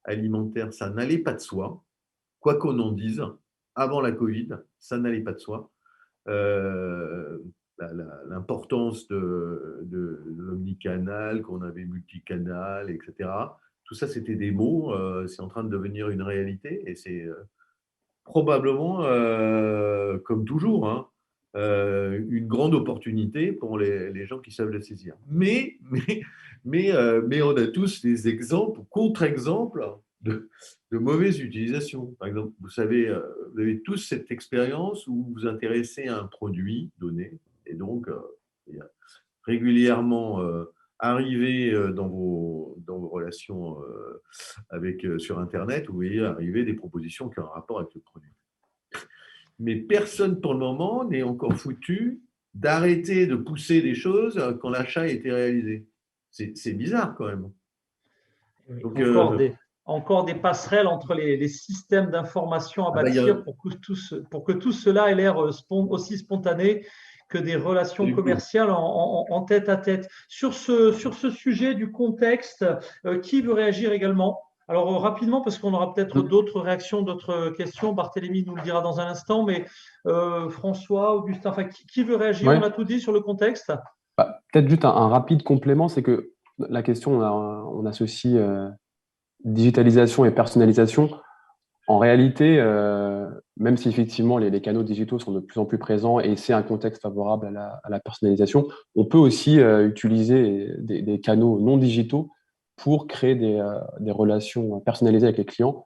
Speaker 4: alimentaires, ça n'allait pas de soi. Quoi qu'on en dise, avant la Covid, ça n'allait pas de soi. L'importance de l'omnicanal, qu'on avait multicanal, etc. Tout ça, c'était des mots. C'est en train de devenir une réalité, et c'est probablement, comme toujours, une grande opportunité pour les gens qui savent le saisir. Mais on a tous des exemples, contre-exemples de mauvaise utilisation. Par exemple, vous avez tous cette expérience où vous vous intéressez à un produit donné, et donc régulièrement arriver dans vos relations sur Internet, vous voyez arriver des propositions qui ont un rapport avec le produit. Mais personne pour le moment n'est encore foutu d'arrêter de pousser des choses quand l'achat a été réalisé. C'est bizarre quand même.
Speaker 1: Donc, encore des passerelles entre les systèmes d'information à bâtir pour que tout cela ait l'air aussi spontané que des relations commerciales en tête à tête. Sur ce sujet du contexte, qui veut réagir également? Alors, rapidement, parce qu'on aura peut-être d'autres réactions, d'autres questions. Barthélémy nous le dira dans un instant, mais François, Augustin, qui veut réagir?
Speaker 5: Ouais.
Speaker 1: On a tout dit sur le contexte.
Speaker 5: Peut-être juste un rapide complément, c'est que la question, on associe digitalisation et personnalisation. En réalité, même si effectivement les canaux digitaux sont de plus en plus présents et c'est un contexte favorable à la personnalisation, on peut aussi utiliser des canaux non digitaux pour créer des relations personnalisées avec les clients.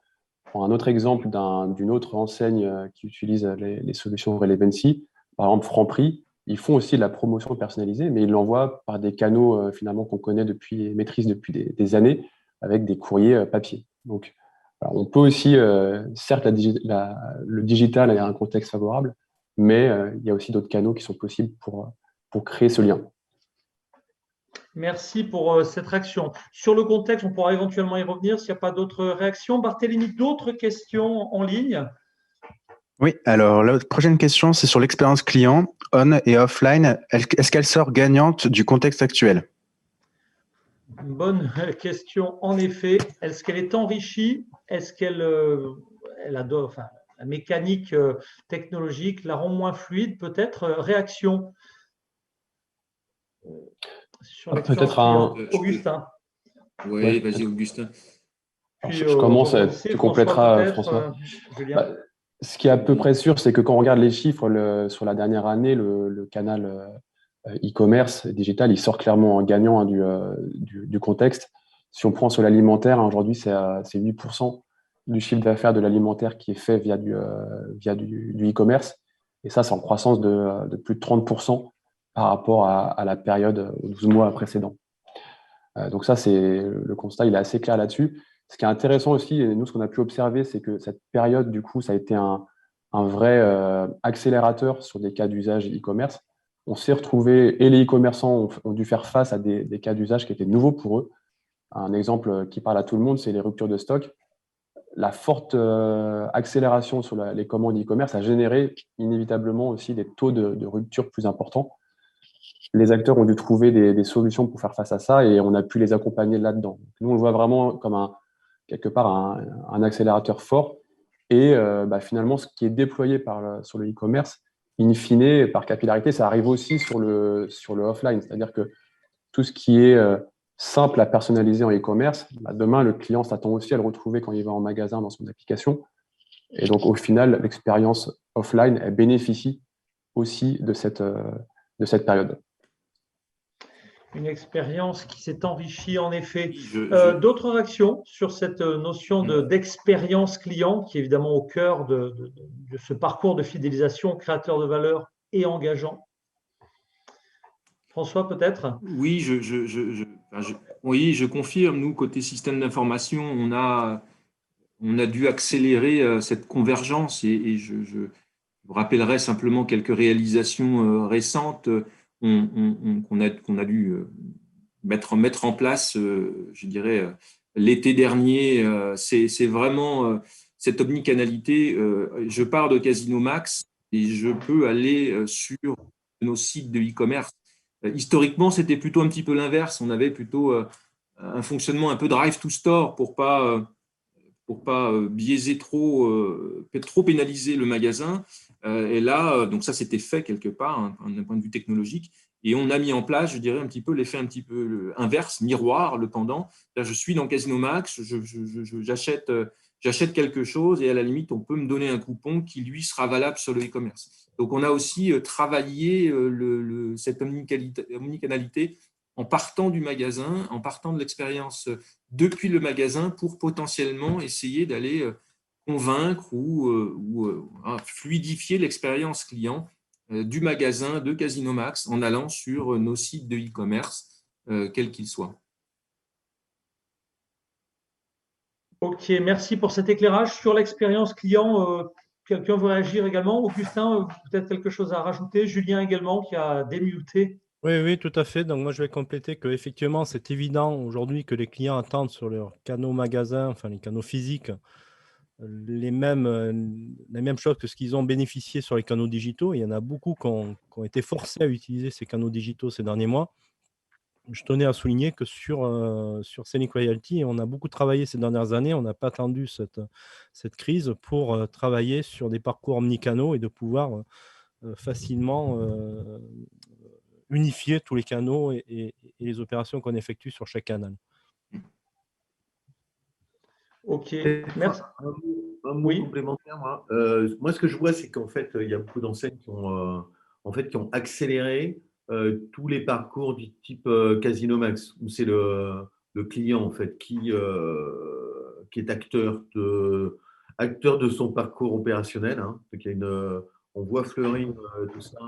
Speaker 5: Pour un autre exemple d'une autre enseigne qui utilise les solutions Relevancy, par exemple Franprix, ils font aussi de la promotion personnalisée, mais ils l'envoient par des canaux finalement qu'on connaît maîtrise depuis des années, avec des courriers papier. Donc, alors, on peut aussi, certes, le digital a un contexte favorable, mais il y a aussi d'autres canaux qui sont possibles pour créer ce lien.
Speaker 1: Merci pour cette réaction. Sur le contexte, on pourra éventuellement y revenir s'il n'y a pas d'autres réactions. Barthélémy, d'autres questions en ligne?
Speaker 9: Oui, alors la prochaine question, c'est sur l'expérience client, on et offline. Est-ce qu'elle sort gagnante du contexte actuel?
Speaker 1: Une bonne question, en effet. Est-ce qu'elle est enrichie? Est-ce qu'elle la mécanique technologique la rend moins fluide? Peut-être réaction sur l'expérience client. Augustin.
Speaker 7: Oui, vas-y, Augustin.
Speaker 1: Puis,
Speaker 5: je commence, tu compléteras, François. Ce qui est à peu près sûr, c'est que quand on regarde les chiffres sur la dernière année, le canal e-commerce digital, il sort clairement gagnant du contexte. Si on prend sur l'alimentaire, aujourd'hui, c'est 8% du chiffre d'affaires de l'alimentaire qui est fait via du e-commerce. Et ça, c'est en croissance de plus de 30% par rapport à la période aux 12 mois précédents. Donc ça, le constat, il est assez clair là-dessus. Ce qui est intéressant aussi, et nous, ce qu'on a pu observer, c'est que cette période, du coup, ça a été un vrai accélérateur sur des cas d'usage e-commerce. On s'est retrouvé, et les e-commerçants ont dû faire face à des cas d'usage qui étaient nouveaux pour eux. Un exemple qui parle à tout le monde, c'est les ruptures de stock. La forte accélération sur les commandes e-commerce a généré inévitablement aussi des taux de rupture plus importants. Les acteurs ont dû trouver des solutions pour faire face à ça et on a pu les accompagner là-dedans. Nous, on le voit vraiment comme quelque part un accélérateur fort. Et finalement, ce qui est déployé sur le e-commerce, in fine, par capillarité, ça arrive aussi sur le offline. C'est-à-dire que tout ce qui est simple à personnaliser en e-commerce, demain, le client s'attend aussi à le retrouver quand il va en magasin dans son application. Et donc, au final, l'expérience offline, elle bénéficie aussi de cette période.
Speaker 1: Une expérience qui s'est enrichie en effet. D'autres réactions sur cette notion d'expérience client qui est évidemment au cœur de ce parcours de fidélisation créateur de valeur et engageant? François, peut-être?
Speaker 7: Oui, oui, je confirme. Nous, côté système d'information, on a dû accélérer cette convergence et je vous rappellerai simplement quelques réalisations récentes qu'on a dû mettre en place, je dirais, l'été dernier. C'est vraiment cette omnicanalité. Je pars de Casino Max et je peux aller sur nos sites de e-commerce. Historiquement, c'était plutôt un petit peu l'inverse. On avait plutôt un fonctionnement un peu drive to store pour pas biaiser trop pénaliser le magasin. Et là, donc ça, c'était fait quelque part d'un point de vue technologique. Et on a mis en place, je dirais, un petit peu l'effet un petit peu inverse, miroir, le pendant. Là, je suis dans Casino Max, j'achète quelque chose et à la limite, on peut me donner un coupon qui, lui, sera valable sur le e-commerce. Donc, on a aussi travaillé cette omnicanalité en partant du magasin, en partant de l'expérience depuis le magasin pour potentiellement essayer d'aller convaincre ou fluidifier l'expérience client du magasin de Casino Max en allant sur nos sites de e-commerce, quels qu'ils soient.
Speaker 1: Ok, merci pour cet éclairage sur l'expérience client. Quelqu'un veut réagir également? Augustin, peut-être quelque chose à rajouter? Julien également qui a démuté.
Speaker 8: Oui, tout à fait. Donc, moi, je vais compléter qu'effectivement, c'est évident aujourd'hui que les clients attendent sur leurs canaux magasins, enfin les canaux physiques, les mêmes choses que ce qu'ils ont bénéficié sur les canaux digitaux. Il y en a beaucoup qui ont été forcés à utiliser ces canaux digitaux ces derniers mois. Je tenais à souligner que sur Scenic Royalty, on a beaucoup travaillé ces dernières années. On n'a pas attendu cette crise pour travailler sur des parcours omnicanaux et de pouvoir facilement unifier tous les canaux et les opérations qu'on effectue sur chaque canal.
Speaker 1: Ok, merci.
Speaker 4: Un mot complémentaire. Moi, ce que je vois, c'est qu'en fait, il y a beaucoup d'enseignes qui ont accéléré tous les parcours du type Casino Max, où c'est le client en fait qui est acteur de son parcours opérationnel. Donc, on voit fleurir tout ça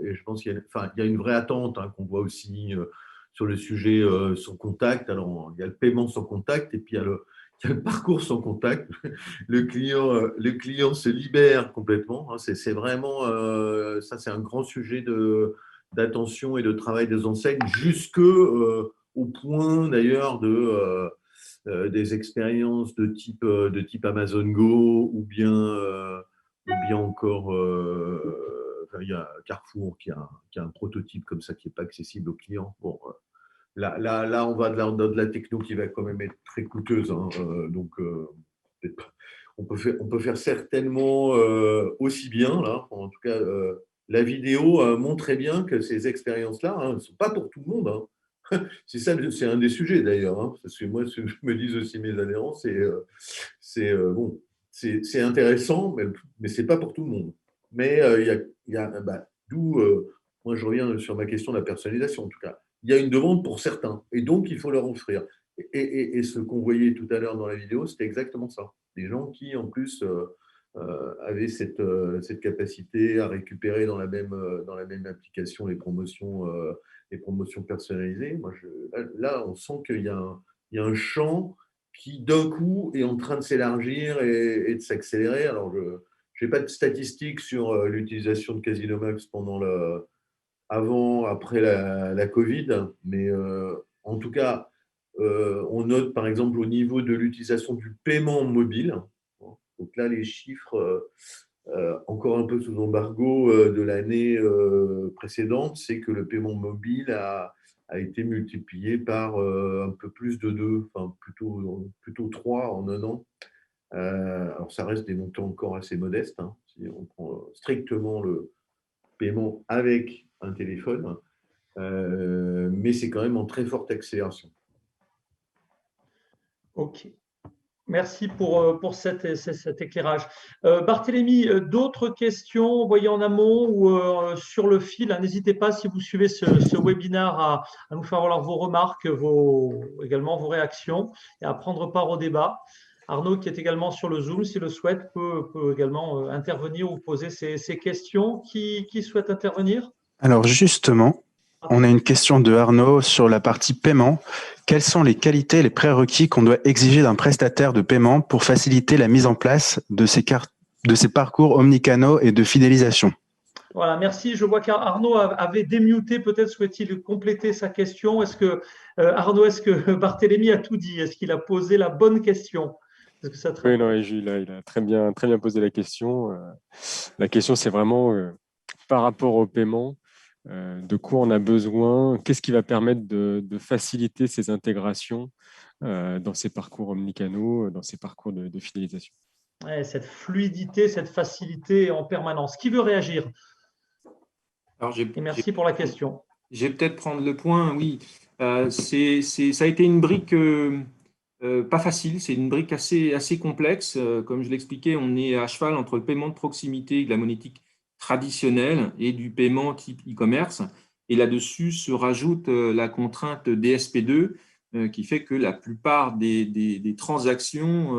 Speaker 4: et je pense qu'il y a une vraie attente qu'on voit aussi sur le sujet sans contact. Alors, il y a le paiement sans contact et puis il y a le parcours sans contact. Le client se libère complètement. C'est vraiment, ça c'est un grand sujet d'attention et de travail des enseignes, au point d'ailleurs des expériences de type Amazon Go ou bien encore, il y a Carrefour qui a un prototype comme ça qui n'est pas accessible aux clients. Bon, là, on va de la techno qui va quand même être très coûteuse. Donc, on peut faire certainement aussi bien. Là. En tout cas, la vidéo montre très bien que ces expériences-là ne sont pas pour tout le monde. C'est un des sujets d'ailleurs. Parce que moi, ce que me disent aussi mes adhérents, c'est intéressant, mais ce n'est pas pour tout le monde. Mais d'où, moi, je reviens sur ma question de la personnalisation en tout cas. Il y a une demande pour certains, et donc il faut leur offrir. Et ce qu'on voyait tout à l'heure dans la vidéo, c'était exactement ça. Des gens qui, en plus, avaient cette capacité à récupérer dans la même application les promotions personnalisées. Là, on sent qu'il y a un champ qui, d'un coup, est en train de s'élargir et de s'accélérer. Alors, je n'ai pas de statistiques sur l'utilisation de Casinomax avant, après la Covid, mais en tout cas, on note par exemple au niveau de l'utilisation du paiement mobile. Donc là, les chiffres, encore un peu sous embargo de l'année précédente, c'est que le paiement mobile a été multiplié par un peu plus de 2, enfin plutôt 3 en un an. Alors ça reste des montants encore assez modestes, hein, si on prend strictement le paiement avec un téléphone, mais c'est quand même en très forte accélération.
Speaker 1: Ok. Merci pour cet éclairage. Barthélémy, d'autres questions envoyées en amont ou sur le fil, hein, n'hésitez pas, si vous suivez ce webinaire, à nous faire voir vos remarques, également vos réactions et à prendre part au débat. Arnaud, qui est également sur le Zoom, s'il le souhaite, peut également intervenir ou poser ces questions. Qui souhaite intervenir?
Speaker 9: Alors justement, on a une question de Arnaud sur la partie paiement. Quelles sont les qualités et les prérequis qu'on doit exiger d'un prestataire de paiement pour faciliter la mise en place de ces parcours omnicanaux et de fidélisation?
Speaker 1: Voilà, merci. Je vois qu'Arnaud avait démuté. Peut-être souhaite-t-il compléter sa question. Arnaud, est-ce que Barthélémy a tout dit? Est-ce qu'il a posé la bonne question?
Speaker 10: Oui, non, il a très bien posé la question. La question, c'est vraiment par rapport au paiement, de quoi on a besoin, qu'est-ce qui va permettre de faciliter ces intégrations dans ces parcours omnicanaux, dans ces parcours de fidélisation.
Speaker 1: Ouais, cette fluidité, cette facilité en permanence. Qui veut réagir? Et merci pour la question.
Speaker 7: Je vais peut-être prendre le point, oui. Ça a été une brique pas facile, c'est une brique assez complexe. Comme je l'expliquais, on est à cheval entre le paiement de proximité, de la monétique traditionnelle et du paiement type e-commerce. Et là-dessus se rajoute la contrainte DSP2 qui fait que la plupart des transactions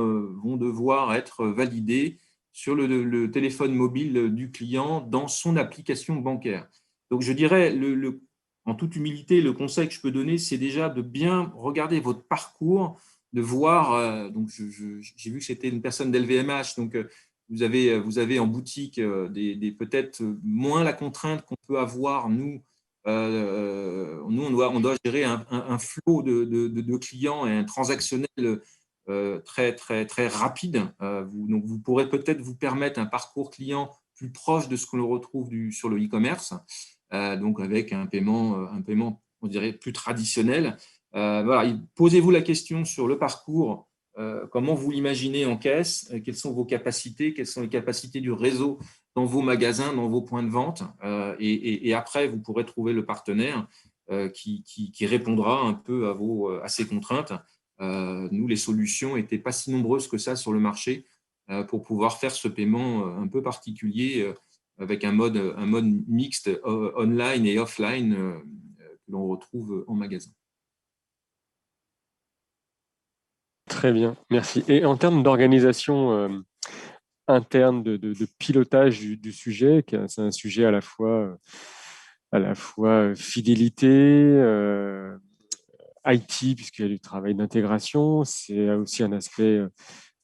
Speaker 7: vont devoir être validées sur le téléphone mobile du client dans son application bancaire. Donc, je dirais, en toute humilité, le conseil que je peux donner, c'est déjà de bien regarder votre parcours, de voir, donc j'ai vu que c'était une personne d'LVMH, donc vous avez en boutique peut-être moins la contrainte qu'on peut avoir, nous. Nous, on doit gérer un flot de clients et un transactionnel très, très, très rapide. Donc, vous pourrez peut-être vous permettre un parcours client plus proche de ce qu'on retrouve sur le e-commerce, donc avec un paiement, on dirait, plus traditionnel. Voilà, posez-vous la question sur le parcours, comment vous l'imaginez en caisse, quelles sont vos capacités, quelles sont les capacités du réseau dans vos magasins, dans vos points de vente, et après, vous pourrez trouver le partenaire qui répondra un peu à ces contraintes. Nous, les solutions n'étaient pas si nombreuses que ça sur le marché pour pouvoir faire ce paiement un peu particulier avec un mode mixte online et offline que l'on retrouve en magasin.
Speaker 10: Très bien, merci. Et en termes d'organisation interne, de pilotage du sujet, c'est un sujet à la fois fidélité, IT, puisqu'il y a du travail d'intégration, c'est aussi un aspect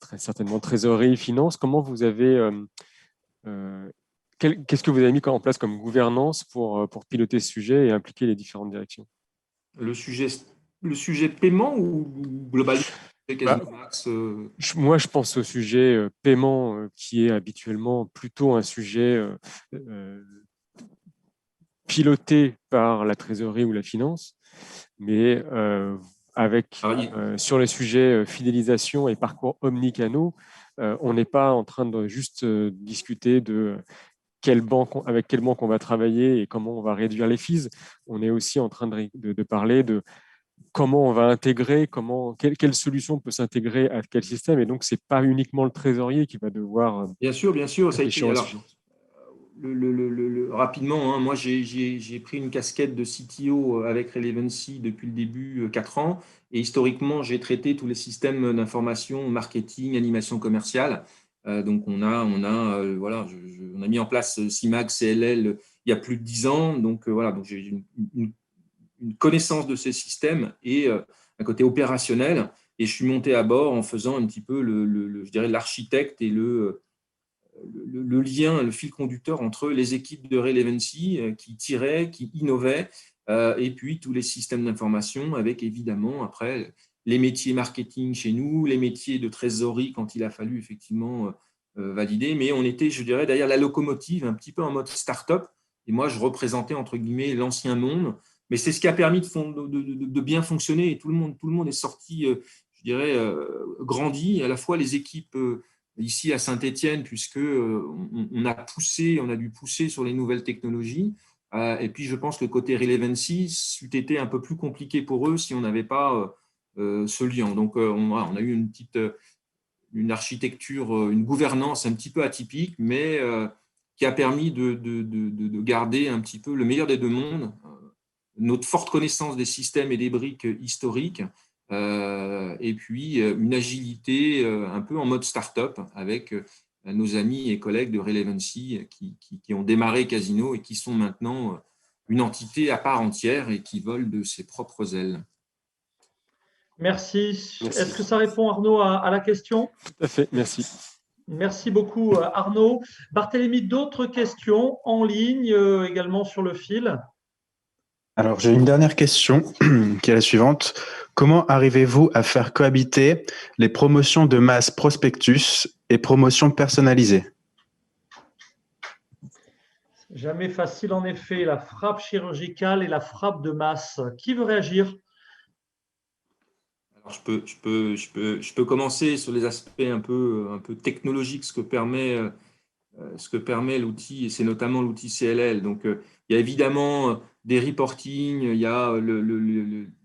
Speaker 10: très certainement trésorerie, finance. Comment vous avez, qu'est-ce que vous avez mis en place comme gouvernance pour piloter ce sujet et impliquer les différentes directions?
Speaker 7: Le sujet paiement ou globalement?
Speaker 10: Moi, je pense au sujet paiement, qui est habituellement plutôt un sujet piloté par la trésorerie ou la finance, mais sur les sujets fidélisation et parcours omnicanaux, on n'est pas en train de juste discuter de avec quelle banque on va travailler et comment on va réduire les fees. On est aussi en train de parler de comment on va intégrer, quelle solution peut s'intégrer à quel système. Et donc, ce n'est pas uniquement le trésorier qui va devoir…
Speaker 7: Bien sûr. Ça a été, rapidement, hein, moi j'ai pris une casquette de CTO avec Relevancy depuis le début, 4 ans, et historiquement j'ai traité tous les systèmes d'information, marketing, animation commerciale. Donc voilà, on a mis en place CIMAG, CLL il y a plus de 10 ans, donc voilà, donc j'ai une connaissance de ces systèmes et un côté opérationnel, et je suis monté à bord en faisant un petit peu je dirais l'architecte et le lien, le fil conducteur entre les équipes de Relevancy qui tiraient, qui innovaient, et puis tous les systèmes d'information avec évidemment après les métiers marketing chez nous, les métiers de trésorerie quand il a fallu effectivement valider. Mais on était, je dirais, derrière la locomotive, un petit peu en mode start-up. Et moi, je représentais entre guillemets l'ancien monde. Mais c'est ce qui a permis de bien fonctionner. Et tout le monde est sorti, je dirais, grandi. À la fois les équipes ici à Saint-Étienne, puisque on a dû pousser sur les nouvelles technologies. Et puis, je pense que côté Relevancy, c'eût été un peu plus compliqué pour eux si on n'avait pas ce lien. Donc, on a eu une architecture, une gouvernance un petit peu atypique, mais qui a permis de garder un petit peu le meilleur des deux mondes, notre forte connaissance des systèmes et des briques historiques, et puis une agilité un peu en mode start-up avec nos amis et collègues de Relevancy qui ont démarré Casino et qui sont maintenant une entité à part entière et qui volent de ses propres ailes.
Speaker 1: Merci.
Speaker 10: Merci.
Speaker 1: Est-ce que ça répond, Arnaud, à la question?
Speaker 10: Tout à fait, merci.
Speaker 1: Merci beaucoup, Arnaud. Barthélémy, d'autres questions en ligne, également sur le fil?
Speaker 9: Alors, j'ai une dernière question qui est la suivante. Comment arrivez-vous à faire cohabiter les promotions de masse prospectus et promotions personnalisées?
Speaker 1: Jamais facile, en effet, la frappe chirurgicale et la frappe de masse. Qui veut réagir?
Speaker 7: Alors, je peux commencer sur les aspects un peu technologiques, ce que permet l'outil, et c'est notamment l'outil CLL. Donc, il y a évidemment des reporting, il y a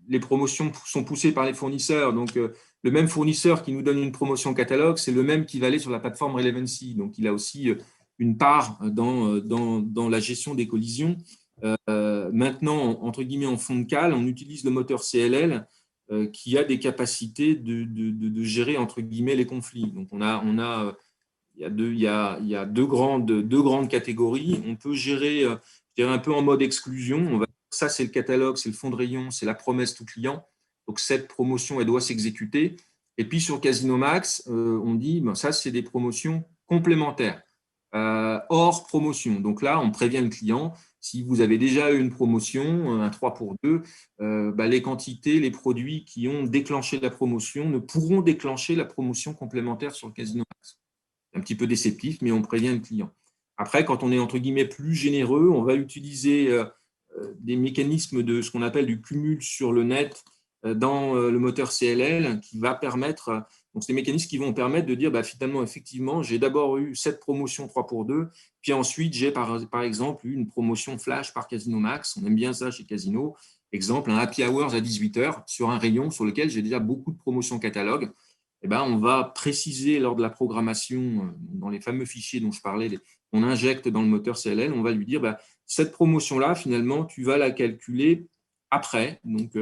Speaker 7: les promotions sont poussées par les fournisseurs. Donc, le même fournisseur qui nous donne une promotion catalogue, c'est le même qui va aller sur la plateforme Relevancy. Donc, il a aussi une part dans la gestion des collisions. Maintenant, entre guillemets, en fond de cale, on utilise le moteur CLL qui a des capacités de gérer, entre guillemets, les conflits. Donc, il y a deux grandes catégories. On peut gérer, je dirais, un peu en mode exclusion. Ça, c'est le catalogue, c'est le fond de rayon, c'est la promesse tout client. Donc, cette promotion, elle doit s'exécuter. Et puis, sur Casino Max, on dit, ça, c'est des promotions complémentaires, hors promotion. Donc là, on prévient le client, si vous avez déjà eu une promotion, un 3 pour 2, les quantités, les produits qui ont déclenché la promotion ne pourront déclencher la promotion complémentaire sur le Casino Max. Un petit peu déceptif, mais on prévient le client. Après, quand on est entre guillemets plus généreux, on va utiliser des mécanismes de ce qu'on appelle du cumul sur le net dans le moteur CLL qui va permettre, donc ces mécanismes qui vont permettre de dire finalement, effectivement, j'ai d'abord eu cette promotion 3 pour 2, puis ensuite j'ai par exemple eu une promotion flash par Casino Max, on aime bien ça chez Casino, exemple un happy hours à 18h sur un rayon sur lequel j'ai déjà beaucoup de promotions catalogue. On va préciser lors de la programmation, dans les fameux fichiers dont je parlais, on injecte dans le moteur CLL, on va lui dire cette promotion-là, finalement, tu vas la calculer après. Donc,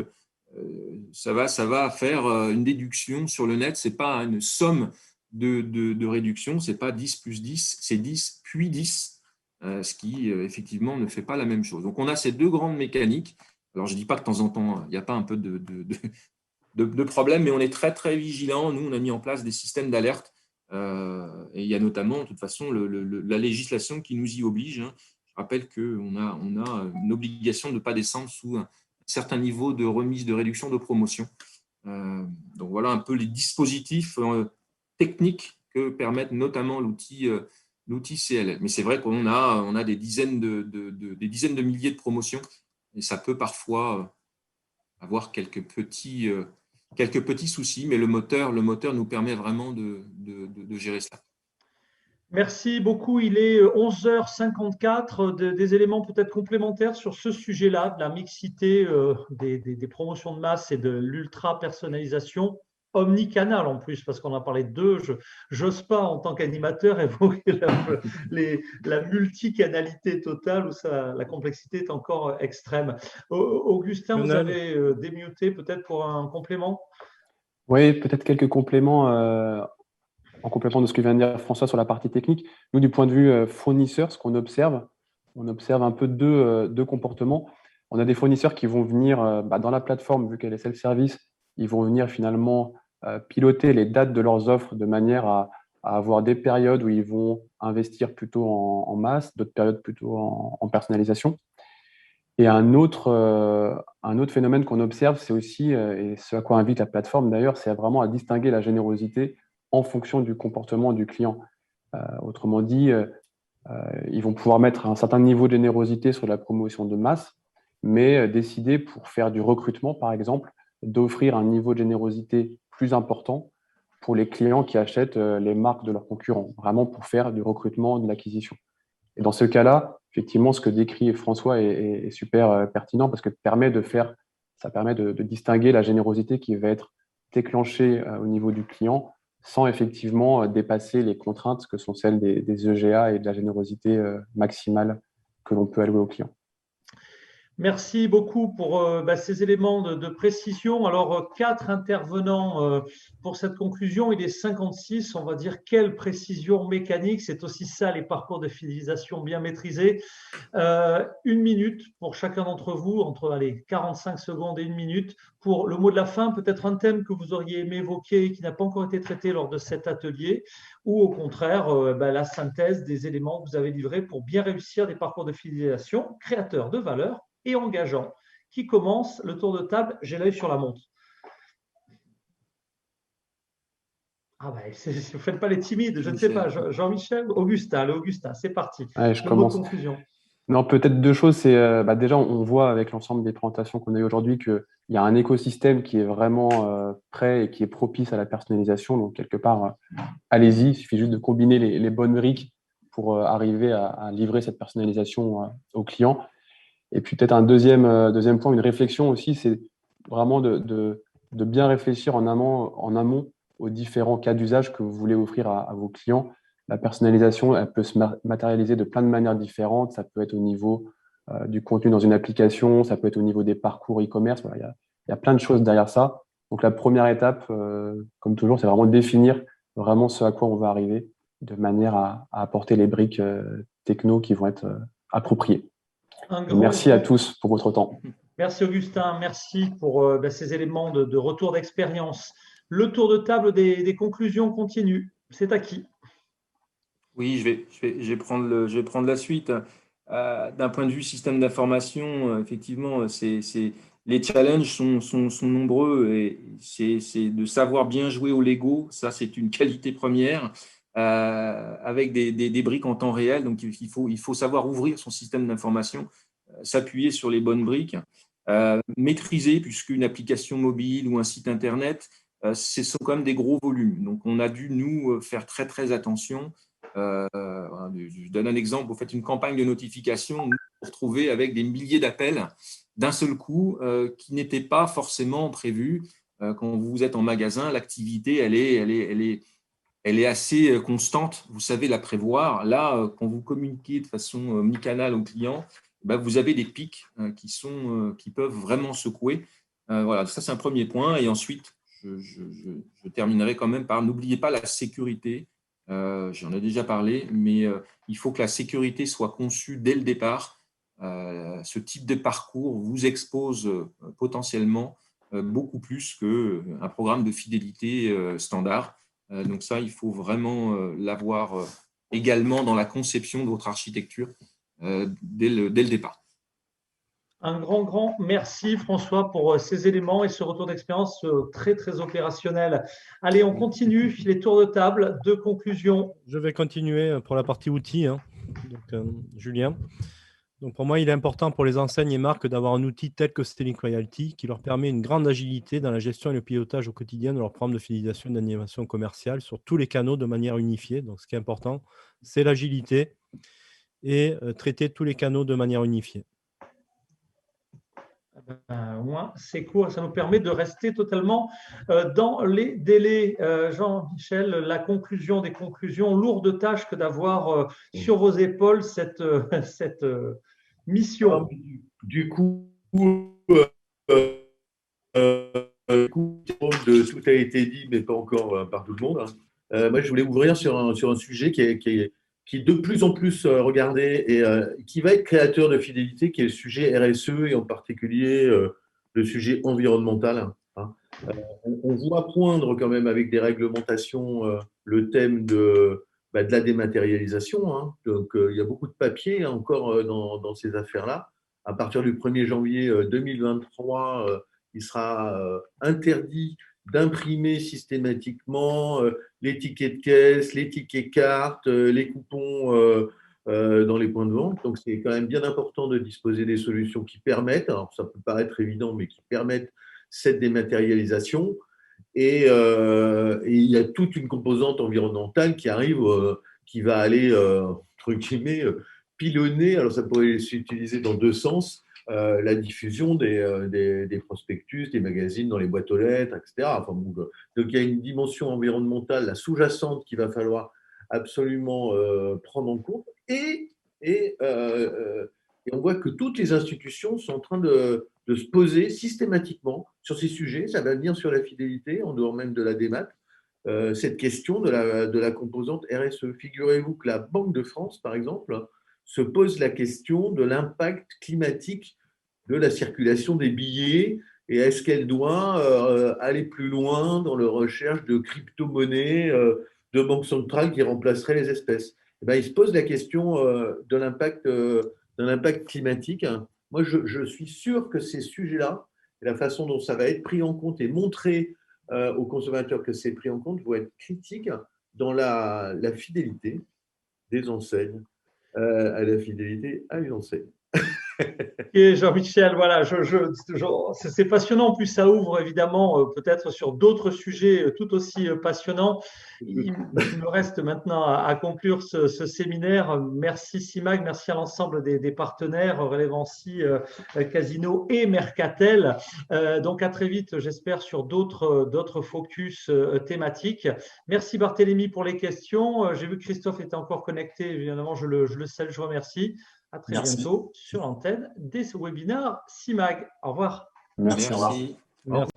Speaker 7: ça va faire une déduction sur le net. Ce n'est pas une somme de réduction, ce n'est pas 10 plus 10, c'est 10 puis 10, ce qui, effectivement, ne fait pas la même chose. Donc, on a ces deux grandes mécaniques. Alors, je ne dis pas que de temps en temps, il n'y a pas un peu de problèmes, mais on est très, très vigilant. Nous, on a mis en place des systèmes d'alerte. Et il y a notamment, de toute façon, la législation qui nous y oblige. Hein. Je rappelle qu'on a une obligation de ne pas descendre sous un certain niveau de remise, de réduction, de promotion. Donc, voilà un peu les dispositifs techniques que permettent notamment l'outil CLL. Mais c'est vrai qu'on a des dizaines de milliers de promotions et ça peut parfois avoir quelques petits soucis, mais le moteur nous permet vraiment de gérer ça.
Speaker 1: Merci beaucoup. Il est 11h54. Des éléments peut-être complémentaires sur ce sujet-là, de la mixité des promotions de masse et de l'ultra-personnalisation omnicanal en plus, parce qu'on a parlé de deux. Je n'ose pas, en tant qu'animateur, évoquer la multicanalité totale où la complexité est encore extrême. Augustin, vous avez démuté peut-être pour un complément?
Speaker 5: Oui, peut-être quelques compléments en complément de ce que vient de dire François sur la partie technique. Nous, du point de vue fournisseur, ce qu'on observe, on observe un peu deux comportements. On a des fournisseurs qui vont venir dans la plateforme, vu qu'elle est self-service, ils vont venir finalement piloter les dates de leurs offres de manière à avoir des périodes où ils vont investir plutôt en masse, d'autres périodes plutôt en personnalisation. Et un autre phénomène qu'on observe, c'est aussi, et ce à quoi invite la plateforme d'ailleurs, c'est vraiment à distinguer la générosité en fonction du comportement du client. Autrement dit, ils vont pouvoir mettre un certain niveau de générosité sur la promotion de masse, mais décider pour faire du recrutement, par exemple, d'offrir un niveau de générosité plus important pour les clients qui achètent les marques de leurs concurrents, vraiment pour faire du recrutement, de l'acquisition. Et dans ce cas-là, effectivement, ce que décrit François est super pertinent parce que ça permet de distinguer la générosité qui va être déclenchée au niveau du client sans effectivement dépasser les contraintes que sont celles des EGA et de la générosité maximale que l'on peut allouer au client.
Speaker 1: Merci beaucoup pour ces éléments de précision. Alors, 4 intervenants pour cette conclusion. Il est 56. On va dire quelle précision mécanique. C'est aussi ça, les parcours de fidélisation bien maîtrisés. 1 minute pour chacun d'entre vous, entre 45 secondes et 1 minute. Pour le mot de la fin, peut-être un thème que vous auriez aimé évoquer et qui n'a pas encore été traité lors de cet atelier, ou au contraire, la synthèse des éléments que vous avez livrés pour bien réussir des parcours de fidélisation créateurs de valeur et engageant. Qui commence le tour de table? J'ai l'œil sur la montre. Vous ne faites pas les timides, je ne sais pas. Jean-Michel, Augustin, c'est parti.
Speaker 5: Ouais, je commence.
Speaker 1: Conclusion.
Speaker 5: Non, peut-être 2 choses. C'est déjà, on voit avec l'ensemble des présentations qu'on a eues aujourd'hui qu'il y a un écosystème qui est vraiment prêt et qui est propice à la personnalisation. Donc, quelque part, allez-y, il suffit juste de combiner les bonnes briques pour arriver à livrer cette personnalisation aux clients. Et puis peut-être un deuxième point, une réflexion aussi, c'est vraiment de bien réfléchir en amont aux différents cas d'usage que vous voulez offrir à vos clients. La personnalisation, elle peut se matérialiser de plein de manières différentes. Ça peut être au niveau du contenu dans une application, ça peut être au niveau des parcours e-commerce. Voilà, il y a plein de choses derrière ça. Donc la première étape, comme toujours, c'est vraiment définir vraiment ce à quoi on va arriver de manière à apporter les briques techno qui vont être appropriées. Merci à tous pour votre temps.
Speaker 1: Merci Augustin, merci pour ces éléments de retour d'expérience. Le tour de table des conclusions continue. C'est à qui?
Speaker 7: Oui, je vais prendre la suite. D'un point de vue système d'information, effectivement, les challenges sont nombreux et c'est de savoir bien jouer au Lego. Ça, c'est une qualité première. Avec des briques en temps réel. Donc, il faut savoir ouvrir son système d'information, s'appuyer sur les bonnes briques, maîtriser, puisqu'une application mobile ou un site Internet, ce sont quand même des gros volumes. Donc, on a dû, nous, faire très, très attention. Je donne un exemple. Vous faites une campagne de notification, vous vous retrouvez avec des milliers d'appels d'un seul coup qui n'étaient pas forcément prévus. Quand vous êtes en magasin, l'activité, elle est assez constante, vous savez la prévoir. Là, quand vous communiquez de façon omnicanale aux clients, vous avez des pics qui peuvent vraiment secouer. Voilà, ça c'est un premier point. Et ensuite, je terminerai quand même par n'oubliez pas la sécurité. J'en ai déjà parlé, mais il faut que la sécurité soit conçue dès le départ. Ce type de parcours vous expose potentiellement beaucoup plus qu'un programme de fidélité standard. Donc ça, il faut vraiment l'avoir également dans la conception de votre architecture dès le départ.
Speaker 1: Un grand merci François pour ces éléments et ce retour d'expérience très très opérationnel. Allez, on continue les tours de table de conclusion.
Speaker 8: Je vais continuer pour la partie outils, Donc, Julien. Donc pour moi, il est important pour les enseignes et marques d'avoir un outil tel que Stellink Loyalty qui leur permet une grande agilité dans la gestion et le pilotage au quotidien de leur programme de fidélisation et d'animation commerciale sur tous les canaux de manière unifiée. Donc ce qui est important, c'est l'agilité et traiter tous les canaux de manière unifiée.
Speaker 1: Au moins, c'est court, ça nous permet de rester totalement dans les délais. Jean-Michel, la conclusion des conclusions, lourde tâche que d'avoir sur vos épaules cette mission.
Speaker 4: Alors, du coup, tout a été dit, mais pas encore par tout le monde. Moi, je voulais ouvrir sur un sujet qui est de plus en plus regardé et qui va être créateur de fidélité, qui est le sujet RSE et en particulier le sujet environnemental. Hein. On voit poindre quand même avec des réglementations le thème de la dématérialisation. Hein. Donc, il y a beaucoup de papier encore dans ces affaires-là. À partir du 1er janvier 2023, il sera interdit d'imprimer systématiquement les tickets de caisse, les tickets cartes, les coupons dans les points de vente. Donc, c'est quand même bien important de disposer des solutions qui permettent, alors ça peut paraître évident, mais qui permettent cette dématérialisation. Et il y a toute une composante environnementale qui arrive, qui va aller, entre guillemets, pilonner, alors ça pourrait s'utiliser dans deux sens, la diffusion des prospectus, des magazines dans les boîtes aux lettres, etc. Enfin, donc il y a une dimension environnementale, la sous-jacente, qu'il va falloir absolument prendre en compte. Et on voit que toutes les institutions sont en train de se poser systématiquement sur ces sujets. Ça va venir sur la fidélité, en dehors même de la démat, cette question de la composante RSE. Figurez-vous que la Banque de France, par exemple, se pose la question de l'impact climatique de la circulation des billets et est-ce qu'elle doit aller plus loin dans la recherche de crypto-monnaies, de banques centrales qui remplaceraient les espèces. Et bien, il se pose la question de l'impact climatique. Moi, je suis sûr que ces sujets-là, et la façon dont ça va être pris en compte et montré aux consommateurs que c'est pris en compte, vont être critiques dans la fidélité des enseignes à la fidélité à une enseigne.
Speaker 1: Et Jean-Michel, voilà, c'est passionnant. En plus, ça ouvre évidemment peut-être sur d'autres sujets tout aussi passionnants. Il me reste maintenant à conclure ce séminaire. Merci CIMAG, merci à l'ensemble des partenaires, Relevancy, Casino et Mercatel. Donc à très vite, j'espère, sur d'autres focus thématiques. Merci Barthélémy pour les questions. J'ai vu que Christophe était encore connecté. Évidemment, je le salue, je vous remercie. À très bientôt sur l'antenne des webinaires CIMAG. Au revoir.
Speaker 2: Merci.
Speaker 8: Merci.